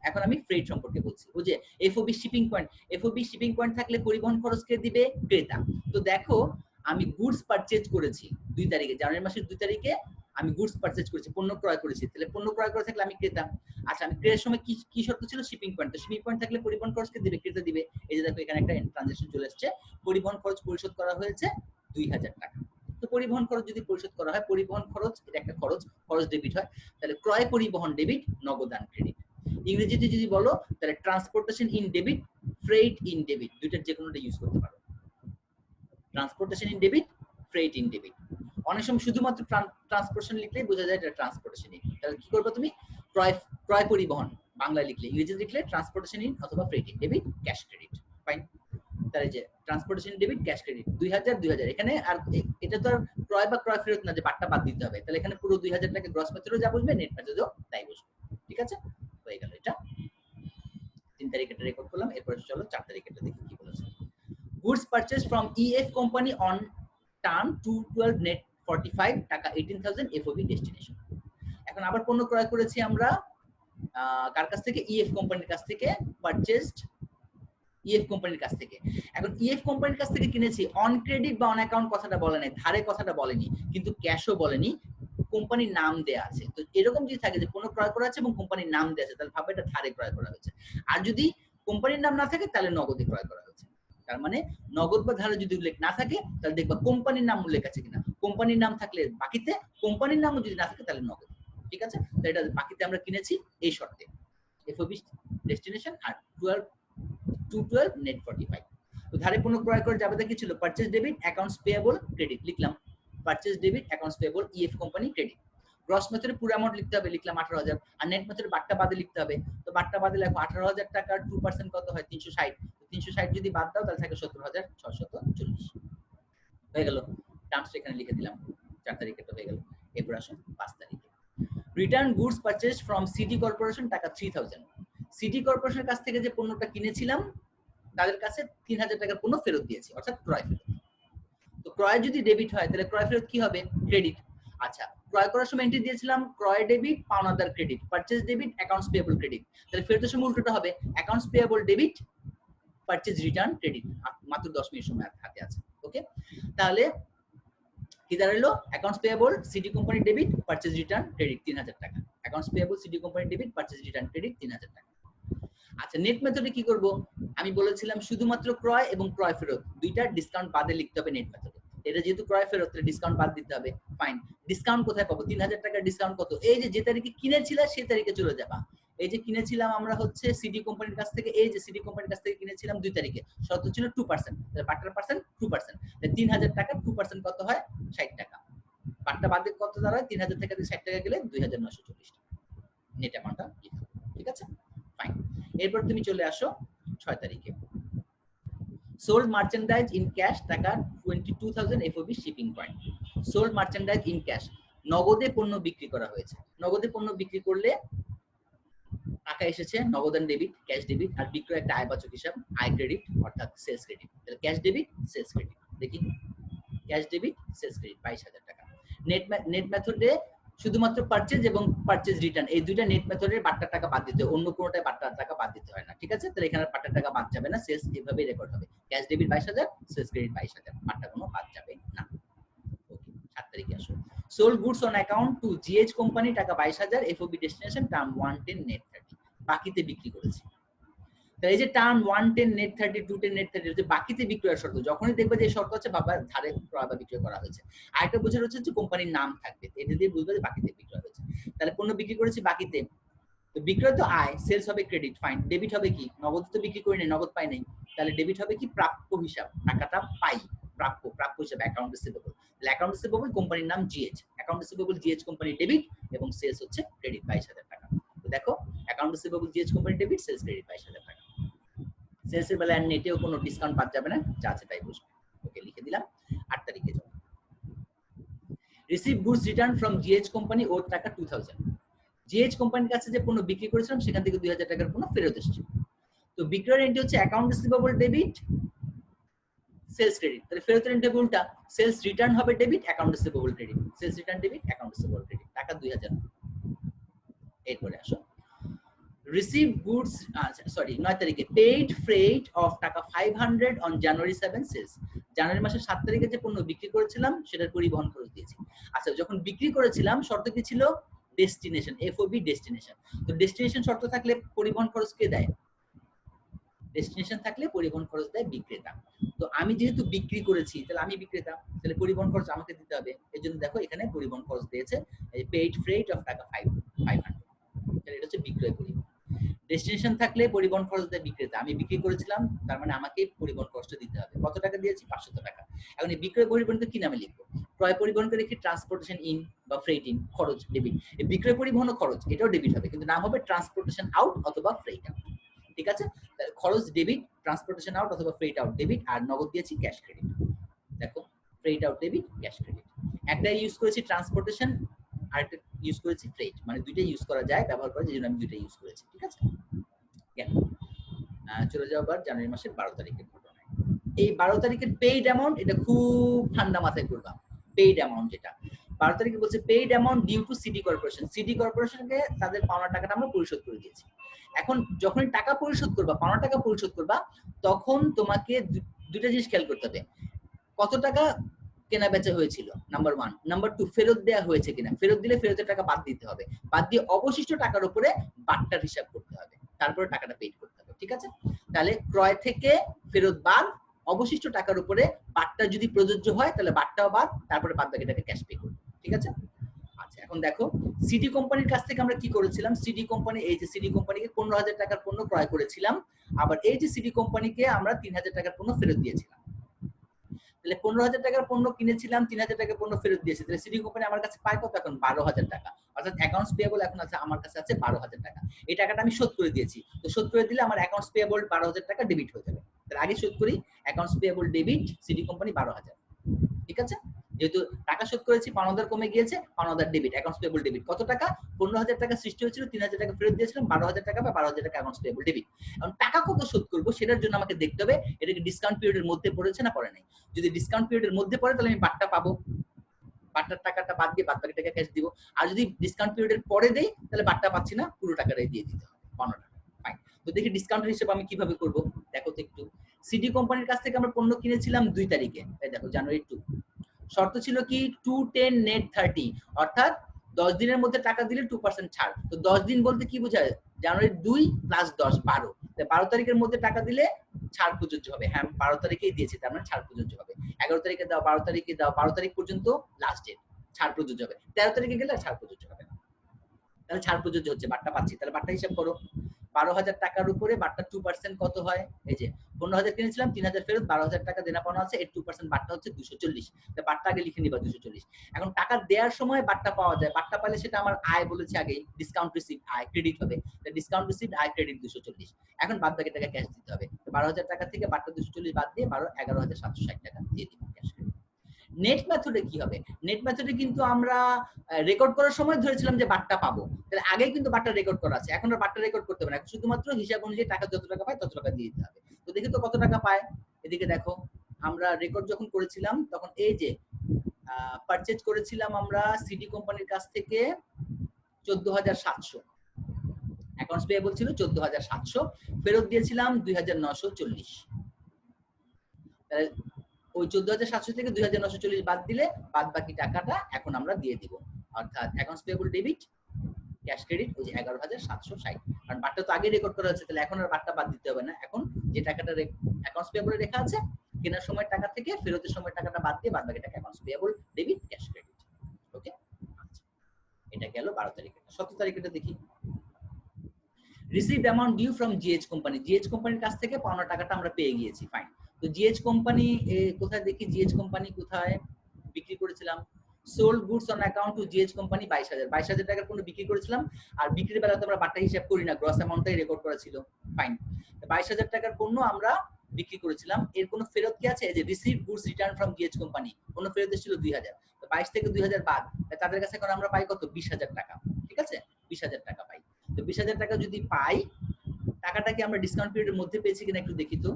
এখন আমি ফ্রেট সম্পর্কে বলছি। ও যে FOB shipping point, FOB shipping point থাকলে পরিবহন খরচ কে দিবে? ক্রেতা। তো দেখো আমি গুডস পারচেজ করেছি 2 তারিখে, জানুয়ারি মাসের 2 তারিখে আমি গুডস পারচেজ করেছি, পণ্য ক্রয় করেছি, তাহলে পণ্য ক্রয় করে থাকলে আমি ক্রেতা। আচ্ছা, আমি ক্রয়ের সময় কি শর্ত ছিল? Shipping point. তো শিপিং পয়েন্ট থাকলে পরিবহন খরচ কে দিবে? ক্রেতা দিবে। এই যে দেখো এখানে একটা ট্রানজাকশন চলে আসছে, পরিবহন খরচ পরিশোধ করা হয়েছে 2,000 টাকা। তো পরিবহন খরচ যদি পরিশোধ করা হয়, পরিবহন খরচ এটা একটা খরচ, খরচ ডেবিট হয়, তাহলে ক্রয় পরিবহন ডেবিট, নগদান ক্রেডিট। ইংরেজিতে যদি বলো তাহলে transportation in debit, freight in debit, দুইটার যে কোনোটা ইউজ করতে পারো। Transportation in debit, freight in debit. অনেক সময় শুধুমাত্র ট্রান্সপোর্টেশন লিখলেই বোঝা যায় এটা ট্রান্সপোর্টেশন ইন। তাহলে কি করবে তুমি? ক্রয় পরিবহন বাংলায় লিখলে, ইংরেজিতে লিখলে ট্রান্সপোর্টেশন ইন অথবা freight in debit, cash credit. Fine, তাহলে যে ট্রান্সপোর্টেশন ডেবিট, ক্যাশ ক্রেডিট 2,000 এখানে। আর এটা তো আর ক্রয় বা ক্রয় ফেরত না যে বাট্টা বাদ দিতে হবে, তাহলে এখানে পুরো 2,000 টাকা গ্রস মেথডেও যা বসবে, নেট মেথডেও তাই বসবে। ঠিক আছে, হয়ে গেল এটা। 3 তারিখে এটা রেকর্ড করলাম। এরপর চলো 4 তারিখে এটা দেখি কি বলেছে। Goods purchase from EF company on term 212 net 45 টাকা 18,000 এফওবি ডেস্টিনেশন। এখন আবার পণ্য ক্রয় করেছি আমরা কার কাছ থেকে? ইএফ কোম্পানির কাছ থেকে, পারচেজড ইএফ কোম্পানির কাছ থেকে। এখন ইএফ কোম্পানির কাছ থেকে কিনেছি, অন ক্রেডিট বা অন অ্যাকাউন্ট কথাটা বলে নাই, ধারে কথাটা বলেনি, কিন্তু ক্যাশও বলেনি, কোম্পানির নাম দেয়া আছে। তো এরকম যদি থাকে যে পণ্য ক্রয় করা আছে এবং কোম্পানির নাম দেয়া আছে, তাহলে ভাবে এটা ধারে ক্রয় করা হয়েছে। আর যদি কোম্পানির নাম না থাকে তাহলে নগদে ক্রয় করা হয়েছে। তার মানে নগদ বা ধারে যদি উল্লেখ না থাকে তাহলে দেখবা কোম্পানির নাম উল্লেখ আছে কিনা। কোম্পানির নাম থাকলে বাকিতে, কোম্পানির নামও যদি না থাকে তাহলে নগদ। ঠিক আছে, তো এটা বাকিতে আমরা কিনেছি এই শর্তে, এফওবি ডেস্টিনেশন আর 212 নেট 45। তো ধারে পণ্য ক্রয় করে যাবে কি ছিল? Purchase debit, accounts payable, credit লিখলাম। Purchase debit, accounts payable, EF company credit. Gross মেথডে পুরো অ্যামাউন্ট লিখতে হবে, লিখলাম 18,000, আর নেট মেথডে বাট্টা বাদে লিখতে হবে। তো বাট্টা বাদে লেখো 18,000 টাকার 2% কত হয় 360, 360 যদি বাদ দাও তাহলে থাকে 17,640 হয়ে গেল। টার্মস এখানে লিখে দিলাম, 4 তারিখে তো হয়ে গেল। এরপর আসুন 5 তারিখে। Return goods purchase from city corporation টাকা 3,000। সিটি কর্পোরেশনের কাছ থেকে যে পণ্যটা কিনেছিলাম তাদের কাছে 3,000 টাকার পণ্য ফেরত দিয়েছি, অর্থাৎ ক্রয় ফেরত। তো ক্রয় যদি ডেবিট হয় তাহলে ক্রয় ফেরত কি হবে? ক্রেডিট। আচ্ছা, ক্রয় করার সময় এন্ট্রি দিয়েছিলাম ক্রয় ডেবিট, পাওনাদার credit, purchase debit, accounts payable credit. তাহলে ফেরতের সময় উল্টোটা হবে, accounts payable debit, purchase return credit. মাত্র 10 মিনিট সময় হাতে আছে। ওকে, তাহলে কি দাঁড়ালো? Accounts payable city company debit, purchase return credit 3,000 টাকা। Accounts payable city company debit, purchase return credit 3,000 টাকা। আচ্ছা, নেট মেথডে কি করব? আমি বলেছিলাম শুধুমাত্র ক্রয় এবং ক্রয় ফেরত দুইটা ডিসকাউন্ট বাদে লিখতে হবে নেট মেথডে। এটা যেহেতু ক্রয় ফেরত, ডিসকাউন্ট বাদ দিতে হবে। ফাইন, ডিসকাউন্ট কোথায় পাবো? 3,000 টাকার ডিসকাউন্ট কত? এই যে তারিখে কিনেছিলা সেই তারিখে চলে যাবা। এই যে কিনেছিলাম আমরা হচ্ছে সিটি কোম্পানির কাছ থেকে, এই যে সিটি কোম্পানির কাছ থেকে কিনেছিলাম 2 তারিখে, শর্ত ছিল 2%, তাহলে বাট্টার পার্সেন্ট 2%, তাহলে 3,000 টাকা 2% কত হয়? 60 টাকা। বাট্টা বাদে কত দাঁড়ায়? 3,000 টাকা থেকে 60 টাকা গেলে 2,940 টাকা নেট অ্যামাউন্টটা লিখো। ঠিক আছে, ফাইন। এরপর তুমি চলে আসো 6 তারিখে। সোল্ড মার্চেন্ডাইজ ইন ক্যাশ টাকা 22,000 FOB shipping point. Sold merchandise in cash, নগদে পণ্য বিক্রি করা হয়েছে। নগদে পণ্য বিক্রি করলে টাকা এসেছে নগদান ডেবিট, ক্যাশ ডেবিট, আর বিক্রয় একটা আয়বাচক হিসাব, আয় ক্রেডিট অর্থাৎ সেলস ক্রেডিট। তাহলে ক্যাশ ডেবিট, সেলস ক্রেডিট। দেখি, ক্যাশ ডেবিট, সেলস ক্রেডিট 22,000 টাকা। নেট মেথডে শুধুমাত্র পারচেজ এবং পারচেজ রিটার্ন এই দুইটা নেট মেথডের বাট্টার টাকা বাদ দিতে হয়, অন্য কোনোটায় বাট্টার টাকা বাদ দিতে হয় না। ঠিক আছে, তাহলে এখানে বাট্টার টাকা বাদ যাবে না, সেলস এভাবেই রেকর্ড হবে। ক্যাশ ডেবিট 22,000, সেলস ক্রেডিট 22,000, বাট্টা কোনো বাদ যাবে না। ওকে, 7 তারিখে আসো। Sold goods on account two GH company টাকা 22,000 এফওবি ডেস্টিনেশন টার্ম 110 নেট 30, বাকিতে বিক্রি করেছি। তাই এই যে টার্ম 110 নেট 30, 210 নেট 30 হচ্ছে বাকিতে বিক্রয়ের শর্ত। যখনই দেখবে যে শর্ত আছে বাবা ধারে ক্রয় বা বিক্রয় করা হয়েছে। আরেকটা বোঝার হচ্ছে যে কোম্পানির নাম থাকবে, এটা দিয়ে বুঝবে যে বাকিতে বিক্রয় হয়েছে। তাহলে পণ্য বিক্রি করেছি বাকিতে, তো বিক্রয় তো আয়, সেলস হবে ক্রেডিট। ফাইন, ডেবিট হবে কি? নগদ তো বিক্রি করি নাই, নগদ পাই নাই, তাহলে ডেবিট হবে কি? প্রাপ্য হিসাব, টাকাটা পাই, প্রাপ্য হিসাব, অ্যাকাউন্ট রিসিভেবল। তাহলে অ্যাকাউন্ট রিসিভেবল কোম্পানির নাম GH, account receivable GH company debit এবং সেলস হচ্ছে ক্রেডিট 22,000 টাকা। তো দেখো, account receivable GH company debit, sales credit 22,000 টাকা। সেলসের বেলায় নেটেও কোনো ডিসকাউন্ট বাদ যাবে না, যা আছে তাই বসবে। ওকে, লিখে দিলাম। 8 তারিখে যাও। Receive goods return from GH company ও টাকা 2,000। জিএইচ কোম্পানির কাছে যে পণ্য বিক্রি করেছিলাম সেখান থেকে 2,000 টাকার পণ্য ফেরত এসেছে। তো বিক্রয়ের এন্ট্রি হচ্ছে account receivable debit, sales credit. তাহলে ফেরতের এন্ট্রি উল্টা, সেলস রিটার্ন হবে debit, account receivable credit, sales return debit, account receivable credit, টাকা 2,000। এরপরে আসো রিসিভ গুডস, সরি 9 তারিখে পেইড ফ্রেট অফ টাকা 500 অন জানুয়ারি 7 সেলস। জানুয়ারি মাসের 7 তারিখে যে পণ্য বিক্রি করেছিলাম সেটার পরিবহন খরচ দিয়েছি। আচ্ছা, যখন বিক্রি করেছিলাম শর্ত কি ছিল? Destination, FOB destination. তো ডেস্টিনেশন শর্ত থাকলে পরিবহন খরচ কে দেয়? ডেস্টিনেশন থাকলে পরিবহন খরচ দেয় বিক্রেতা। তো আমি যেহেতু বিক্রি করেছি তাহলে আমি বিক্রেতা, তাহলে পরিবহন খরচ আমাকে দিতে হবে। এজন্য দেখো এখানে পরিবহন খরচ দিয়েছে পেইড ফ্রেট অফ টাকা 500, তাহলে এটা হচ্ছে বিক্রয় পরিবহন। ডেস্টিনেশন থাকলে পরিবহন খরচ দেয় বিক্রেতা, আমি বিক্রি করেছিলাম তার মানে আমাকে পরিবহন খরচটা দিতে হবে। কত টাকা দিয়েছি? 500 টাকা। এখন এই বিক্রয় পরিবহনকে কি নামে লিখবো? ক্রয় পরিবহনকে লিখি ট্রান্সপোর্টেশন ইন বা ফ্রেট ইন, খরচ ডেবিট। এই বিক্রয় পরিবহন খরচ এটাও ডেবিট হবে, কিন্তু নাম হবে ট্রান্সপোর্টেশন আউট অথবা ফ্রেট আউট। ঠিক আছে, তাহলে খরচ ডেবিট, ট্রান্সপোর্টেশন আউট অথবা ফ্রেট আউট ডেবিট, আর নগদ দিয়েছি ক্যাশ ক্রেডিট। দেখো, freight out debit, cash credit. একটা ইউজ করেছি ট্রান্সপোর্টেশন, আরেকটা ইউজ করেছি ফ্রেট, মানে দুইটাই ইউজ করা যায়, ব্যবহার করা যায়, যেজন্য আমি দুইটাই ইউজ করেছি। ঠিক আছে, চলে যাও আবার জানুয়ারি মাসের 12 তারিখের ঘটনায়। এই 12 তারিখের পেইড অ্যামাউন্ট, এটা খুব ঠান্ডা মাথায় করবা। পেইড অ্যামাউন্ট যেটা 12 তারিখে বলছে paid amount due to city corporation. City কর্পোরেশনকে তাদের পাওনা টাকাটা আমরা পরিশোধ করে দিয়েছি। এখন যখন টাকা পরিশোধ করবা, পাওনা টাকা পরিশোধ করবা, তখন তোমাকে দুটো জিনিস খেয়াল করতে হবে। কত টাকা কেনা বেচা হয়েছিল, নাম্বার 1। নাম্বার 2, ফেরত দেওয়া হয়েছে কিনা। ফেরত দিলে ফেরতের টাকা বাদ দিতে হবে, বাদ দিয়ে অবশিষ্ট টাকার উপরে বাট্টার হিসাব করতে হবে, তারপরে টাকাটা পেইড করতে হবে। ঠিক আছে, তাহলে ক্রয় থেকে ফেরত বাদ, অবশিষ্ট টাকার উপরে বাট্টা যদি প্রযোজ্য হয় তাহলে বাট্টাও বাদ, তারপরে বাদ বাকিটাকে ক্যাশ পে করব। ঠিক আছে, আচ্ছা এখন দেখো সিটি কোম্পানির কাছ থেকে আমরা কি করেছিলাম। সিটি কোম্পানি, এই যে সিটি কোম্পানিকে 15,000 টাকার পণ্য ক্রয় করেছিলাম, আবার এই যে সিটি কোম্পানিকে আমরা 3,000 টাকার পণ্য ফেরত দিয়েছিলাম। তাহলে 15,000 টাকার পণ্য কিনেছিলাম, 3,000 টাকার পণ্য ফেরত দিয়েছি, তাহলে সিডি কোম্পানি আমার কাছে পায় কত এখন? 12,000 টাকা। অর্থাৎ অ্যাকাউন্টস পেয়েবল এখন আছে আমার কাছে আছে 12,000 টাকা। এই টাকাটা আমি শোধ করে দিয়েছি, তো শোধ করে দিলে আমার অ্যাকাউন্টস পেয়েবল 12,000 টাকা ডেবিট হয়ে যাবে। তাহলে আগে শোধ করি, accounts payable debit, CD company 12,000। ঠিক আছে, যেহেতু টাকা শোধ করেছি, পাওনাদার কমে গিয়েছে, পাওনাদার ডেবিট, অ্যাকাউন্টস পেয়েবল ডেবিট। কত টাকা? 15,000 টাকা সৃষ্টি হয়েছিল, 3,000 টাকা ফেরত দিয়েছিলাম, 12,000 টাকা বা 12,000 টাকা অ্যাকাউন্টস পেয়েবল ডেবিট। এখন টাকা কত শোধ করবো সেটার জন্য আমাকে দেখতে হবে এটা কি ডিসকাউন্ট পিরিয়ডের মধ্যে পড়েছে না পড়ে নাই। যদি ডিসকাউন্ট পিরিয়ডের মধ্যে পড়ে তাহলে আমি বাট্টা পাবো, বাট্টার টাকাটা বাদ দিয়ে বাদ বাকি টাকা ক্যাশ দিব। আর যদি ডিসকাউন্ট পিরিয়ডের পরে দেই তাহলে বাট্টা পাচ্ছি না, পুরো টাকাটাই দিয়ে দিতে হবে, 15 টাকা। ফাইন, তো দেখি ডিসকাউন্টের হিসেব আমি কিভাবে করব। দেখো তো একটু, সিডি কোম্পানির কাছ থেকে আমরা পণ্য কিনেছিলাম 2 তারিখে, এই দেখো জানুয়ারি 2। শর্ত ছিল কি 210 নেট 30, অর্থাৎ 10 দিনের মধ্যে টাকা দিলে 2% ছাড়। তো 10 দিন বলতে কি বোঝায়? জানুয়ারি 2 প্লাস 10 12, 12 তারিখের মধ্যে টাকা দিলে ছাড় প্রযোজ্য হবে। হ্যাঁ, 12 তারিখেই দিয়েছি, তার মানে ছাড় প্রযোজ্য হবে। 11 তারিখে দাও, 12 তারিখে দাও, 12 তারিখ পর্যন্ত লাস্ট ডেট, ছাড় প্রযোজ্য হবে। 13 তারিখে গেলে ছাড় প্রযোজ্য হবে না, তাহলে ছাড় প্রযোজ্য হচ্ছে, বাট্টা পাচ্ছি। তাহলে বাট্টা হিসাব করো, 12,000 টাকার উপরে বাট্টা 2% কত হয়? এই যে 15,000 কিনেছিলাম, 3,000 ফেরত, 12,000 টাকা দেনা পাওনা আছে, এর 2% বাট্টা হচ্ছে 240। তাহলে বাট্টা আগে লিখে নিবা 240। এখন টাকা দেওয়ার সময় বাট্টা পাওয়া যায়, বাট্টা পাইলে সেটা আমার আয় বলেছে আগেই, ডিসকাউন্ট রিসিপ্ট আয় ক্রেডিট হবে। তাহলে ডিসকাউন্ট রিসিপ্ট আয় ক্রেডিট 240। এখন বাদ বাকি টাকা ক্যাশ দিতে হবে। 12,000 টাকা থেকে বাট্টা 240 বাদ দিয়ে 11,760 টাকা দিয়ে দিব ক্যাশ ক্রেডিট। নেট মেথডে কি হবে? নেট মেথডে কিন্তু আমরা রেকর্ড করার সময় ধরেছিলাম যে বাট্টা পাবো, তাহলে আগে কিন্তু বাট্টা রেকর্ড করা আছে, এখন আর বাট্টা রেকর্ড করতে হবে না, শুধুমাত্র হিসাব অনুযায়ী টাকা যত টাকা পায় তত টাকা দিয়ে দিতে হবে। তো দেখি তো কত টাকা পায়। এদিকে দেখো, আমরা রেকর্ড যখন করেছিলাম তখন এই যে পারচেজ করেছিলাম আমরা সিডি কোম্পানির কাছ থেকে 14,700, অ্যাকাউন্টস পেয়েবল ছিল 14,700, ফেরত দিয়েছিলাম 2,940। তাহলে ওই 14,700 থেকে 2,940 বাদ দিলে বাদ বাকি টাকাটা এখন আমরা দিয়ে দিব, অর্থাৎ accounts payable debit, cash credit ওই যে 11,760। কারণ বাট্টা তো আগে রেকর্ড করা হচ্ছে, তাহলে এখন আর বাট্টা বাদ দিতে হবে না। এখন যে টাকাটা অ্যাকাউন্টস পেয়েবলে রেখা আছে, কেনার সময় টাকা থেকে ফেরতের সময় টাকাটা বাদ দিয়ে বাদ বাকি টাকা accounts payable debit, cash credit. Okay, আচ্ছা, এটা গেল 12 তারিখে। 17 তারিখেটা দেখি। Received amount due from GH company, GH কোম্পানির কাছ থেকে পাওনা টাকাটা আমরা পেয়ে গিয়েছি। ফাইন, তো জিএইচ কোম্পানি কোথায় দেখি, জিএইচ কোম্পানি কোথায় বিক্রি করেছিলাম? Sold goods on account two GH company 22,000 টাকার পণ্য বিক্রি করেছিলাম। আর বিক্রির বেলা তো আমরা বাট্টা হিসাব করি না, গ্রস অ্যামাউন্টটাই রেকর্ড করা ছিল। ফাইন, 22,000 টাকার পণ্য আমরা বিক্রি করেছিলাম, এর কোনো ফেরত কি আছে? এই যে received goods return from GH company, কোনো ফেরত ছিল 2,000, তো 22 থেকে 2,000 বাদ, তাদের কাছে এখন আমরা পাই কত? 20,000 টাকা। ঠিক আছে, 20,000 টাকা পাই। তো 20,000 টাকা যদি পাই, টাকাটা কি আমরা ডিসকাউন্ট পিরিয়ডের মধ্যে পেয়েছি কিনা একটু দেখি তো।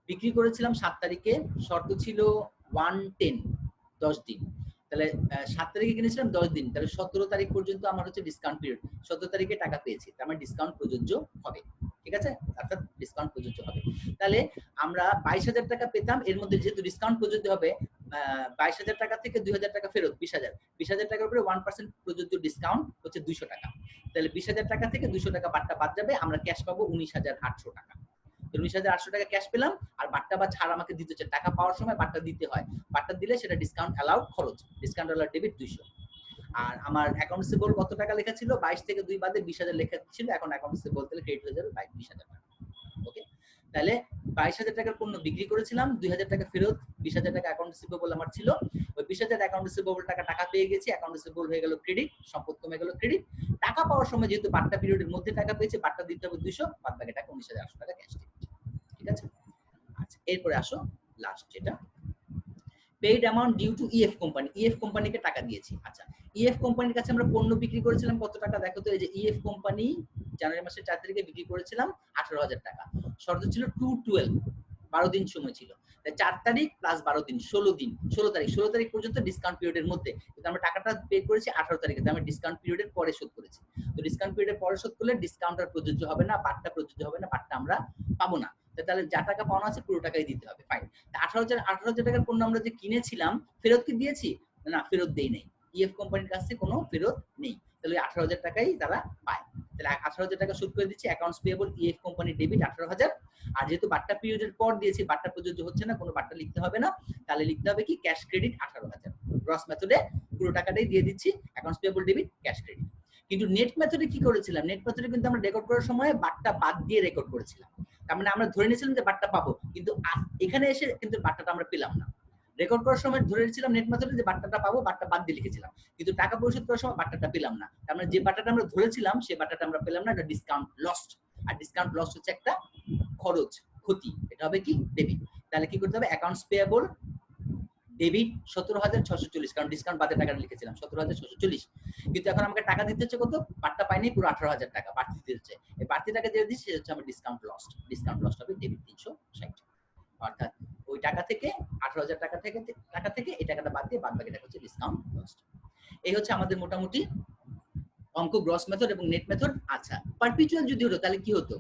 বিক্রি করেছিলাম 7 তারিখে, শর্ত ছিল 110, 10 দিন। তাহলে 7 তারিখে কিনেছিলাম 10 দিন, তাহলে 17 তারিখ পর্যন্ত আমার হচ্ছে ডিসকাউন্ট পিরিয়ড। 17 তারিখে টাকা পেয়েছি, তার মানে ডিসকাউন্ট প্রযোজ্য হবে। ঠিক আছে, অর্থাৎ ডিসকাউন্ট প্রযোজ্য হবে। তাহলে আমরা 22,000 টাকা পেতাম, এর মধ্যে যেহেতু ডিসকাউন্ট প্রযোজ্য হবে, 22,000 টাকা থেকে 2,000 টাকা ফেরত, 20,000 টাকার উপরে 1% প্রযোজ্য ডিসকাউন্ট হচ্ছে 200 টাকা। তাহলে 20,000 টাকা থেকে 200 টাকা বাট্টা বাদ যাবে, আমরা ক্যাশ পাবো 19,800 টাকা। 19,800 টাকা ক্যাশ পেলাম, আর বাট্টা বা ছাড় আমাকে দিতে হচ্ছে, টাকা পাওয়ার সময় বাট্টা দিতে হয়, বাট্টা দিলে সেটা ডিসকাউন্ট অ্যালাউড খরচ, ডিসকাউন্ট অ্যালাউড ডেবিট 200। আর আমার অ্যাকাউন্ট রিসিভেবল কত টাকা লেখা ছিল? 22 থেকে 2 বাদে 20,000 লেখা ছিল, এখন অ্যাকাউন্ট রিসিভেবল তাহলে ক্রেডিট হয়ে যাবে 20,000 টাকা। ওকে, তাহলে 22,000 টাকার পণ্য বিক্রি করেছিলাম, 2,000 টাকা ফেরত, 20,000 টাকা অ্যাকাউন্ট রিসিভেবল আমার ছিল, ওই 20,000 অ্যাকাউন্ট রিসিভেবল টাকা পেয়ে গেছি, অ্যাকাউন্ট রিসিভেবল হয়ে গেল ক্রেডিট, সম্পদ কমে গেল ক্রেডিট। টাকা পাওয়ার সময় যেহেতু বাট্টা পিরিয়ডের মধ্যে টাকা পেয়েছি, বাট্টা দিতে হবে 200, বাদ বাকি টাকা 19,800 টাকা ক্যাশ দিতে। ঠিক আছে, আচ্ছা, এরপরে আসো লাস্ট যেটা, paid amount due to EF company, EF কোম্পানিকে টাকা দিয়েছি। আচ্ছা, ইএফ কোম্পানির কাছে আমরা পণ্য বিক্রি করেছিলাম কত টাকা দেখো তো। এই যে ইএফ কোম্পানি জানুয়ারি মাসের 4 তারিখে বিক্রি করেছিলাম 18,000 টাকা, শর্ত ছিল 212, 12 দিন সময় ছিল। 4 তারিখ প্লাস 12 দিন, 16 দিন, 16 তারিখ পর্যন্ত ডিসকাউন্ট পিরিয়ডের মধ্যে, কিন্তু আমরা টাকাটা পে করেছি 18 তারিখে, আমি ডিসকাউন্ট পিরিয়ডের পরে শোধ করেছি। তো ডিসকাউন্ট পিরিয়ডের পরে শোধ করলে ডিসকাউন্ট আর প্রযোজ্য হবে না, বাট্টা প্রযোজ্য হবে না, বাট্টা আমরা পাবো না। তাহলে যা টাকা পাওনা আছে পুরো টাকাই দিতে হবে। ফাইন, 18,000 টাকার পণ্য আমরা যে কিনেছিলাম, ফেরত কি দিয়েছি? না, ফেরত দেই নাই, ইএফ কোম্পানির কাছে কোনো ফেরত নেই, তাহলে 18,000 টাকাই তারা পায়। তাহলে 18,000 টাকা শোধ করে দিচ্ছি, accounts payable EF company debit 18,000। আর যেহেতু বাট্টা পিরিয়ডের পর দিয়েছি, বাট্টা প্রযোজ্য হচ্ছে না, কোনো বাট্টা লিখতে হবে না, তাহলে লিখতে হবে কি ক্যাশ ক্রেডিট 18,000। গ্রস মেথডে পুরো টাকাটাই দিয়ে দিচ্ছি, accounts payable debit cash credit. কিন্তু নেট মেথডে কি করেছিলাম? নেট মেথডে কিন্তু আমরা রেকর্ড করার সময় বাট্টা বাদ দিয়ে রেকর্ড করেছিলাম। তার মানে আমরা ধরে নিয়েছিলাম যে বাট্টা পাবো, কিন্তু এখানে এসে কিন্তু বাট্টাটা আমরা পেলাম না। রেকর্ড করার সময় ধরে নিয়েছিলাম নেট মেথডে যে বাট্টাটা পাবো, বাট্টা বাদ দিয়ে লিখেছিলাম, কিন্তু টাকা পরিশোধ করার সময় বাট্টাটা পেলাম না। তার মানে যে বাট্টাটা আমরা ধরেছিলাম সেই বাট্টাটা আমরা পেলাম না, এটা ডিসকাউন্ট লস্ট। আর ডিসকাউন্ট লস্ট হচ্ছে একটা খরচ, ক্ষতি, এটা হবে কি ডেবিট। তাহলে কি করতে হবে, অ্যাকাউন্টস পেয়েবল ডেবিট 17,640, কারণ ডিসকাউন্ট বাদে টাকা লিখেছিলাম 17,640, কিন্তু এখন আমাকে টাকা দিতে হচ্ছে কত, বাট্টা পাইনি পুরো 18,000 টাকা বাড়তি দিতে হচ্ছে। এই বাড়তি টাকা দিয়ে দিচ্ছি, সেটা হচ্ছে আমার ডিসকাউন্ট লস্ট। ডিসকাউন্ট লস্ট হবে ডেবিট 360, অর্থাৎ ওই টাকা থেকে 18,000 টাকা থেকে এই টাকাটা বাদ দিয়ে বাদ বাকি টাকা হচ্ছে ডিসকাউন্ট লস্ট। এই হচ্ছে আমাদের মোটামুটি অঙ্ক গ্রস মেথড এবং নেট মেথড। আচ্ছা, পারপিচুয়াল যদি হতো তাহলে কি হতো,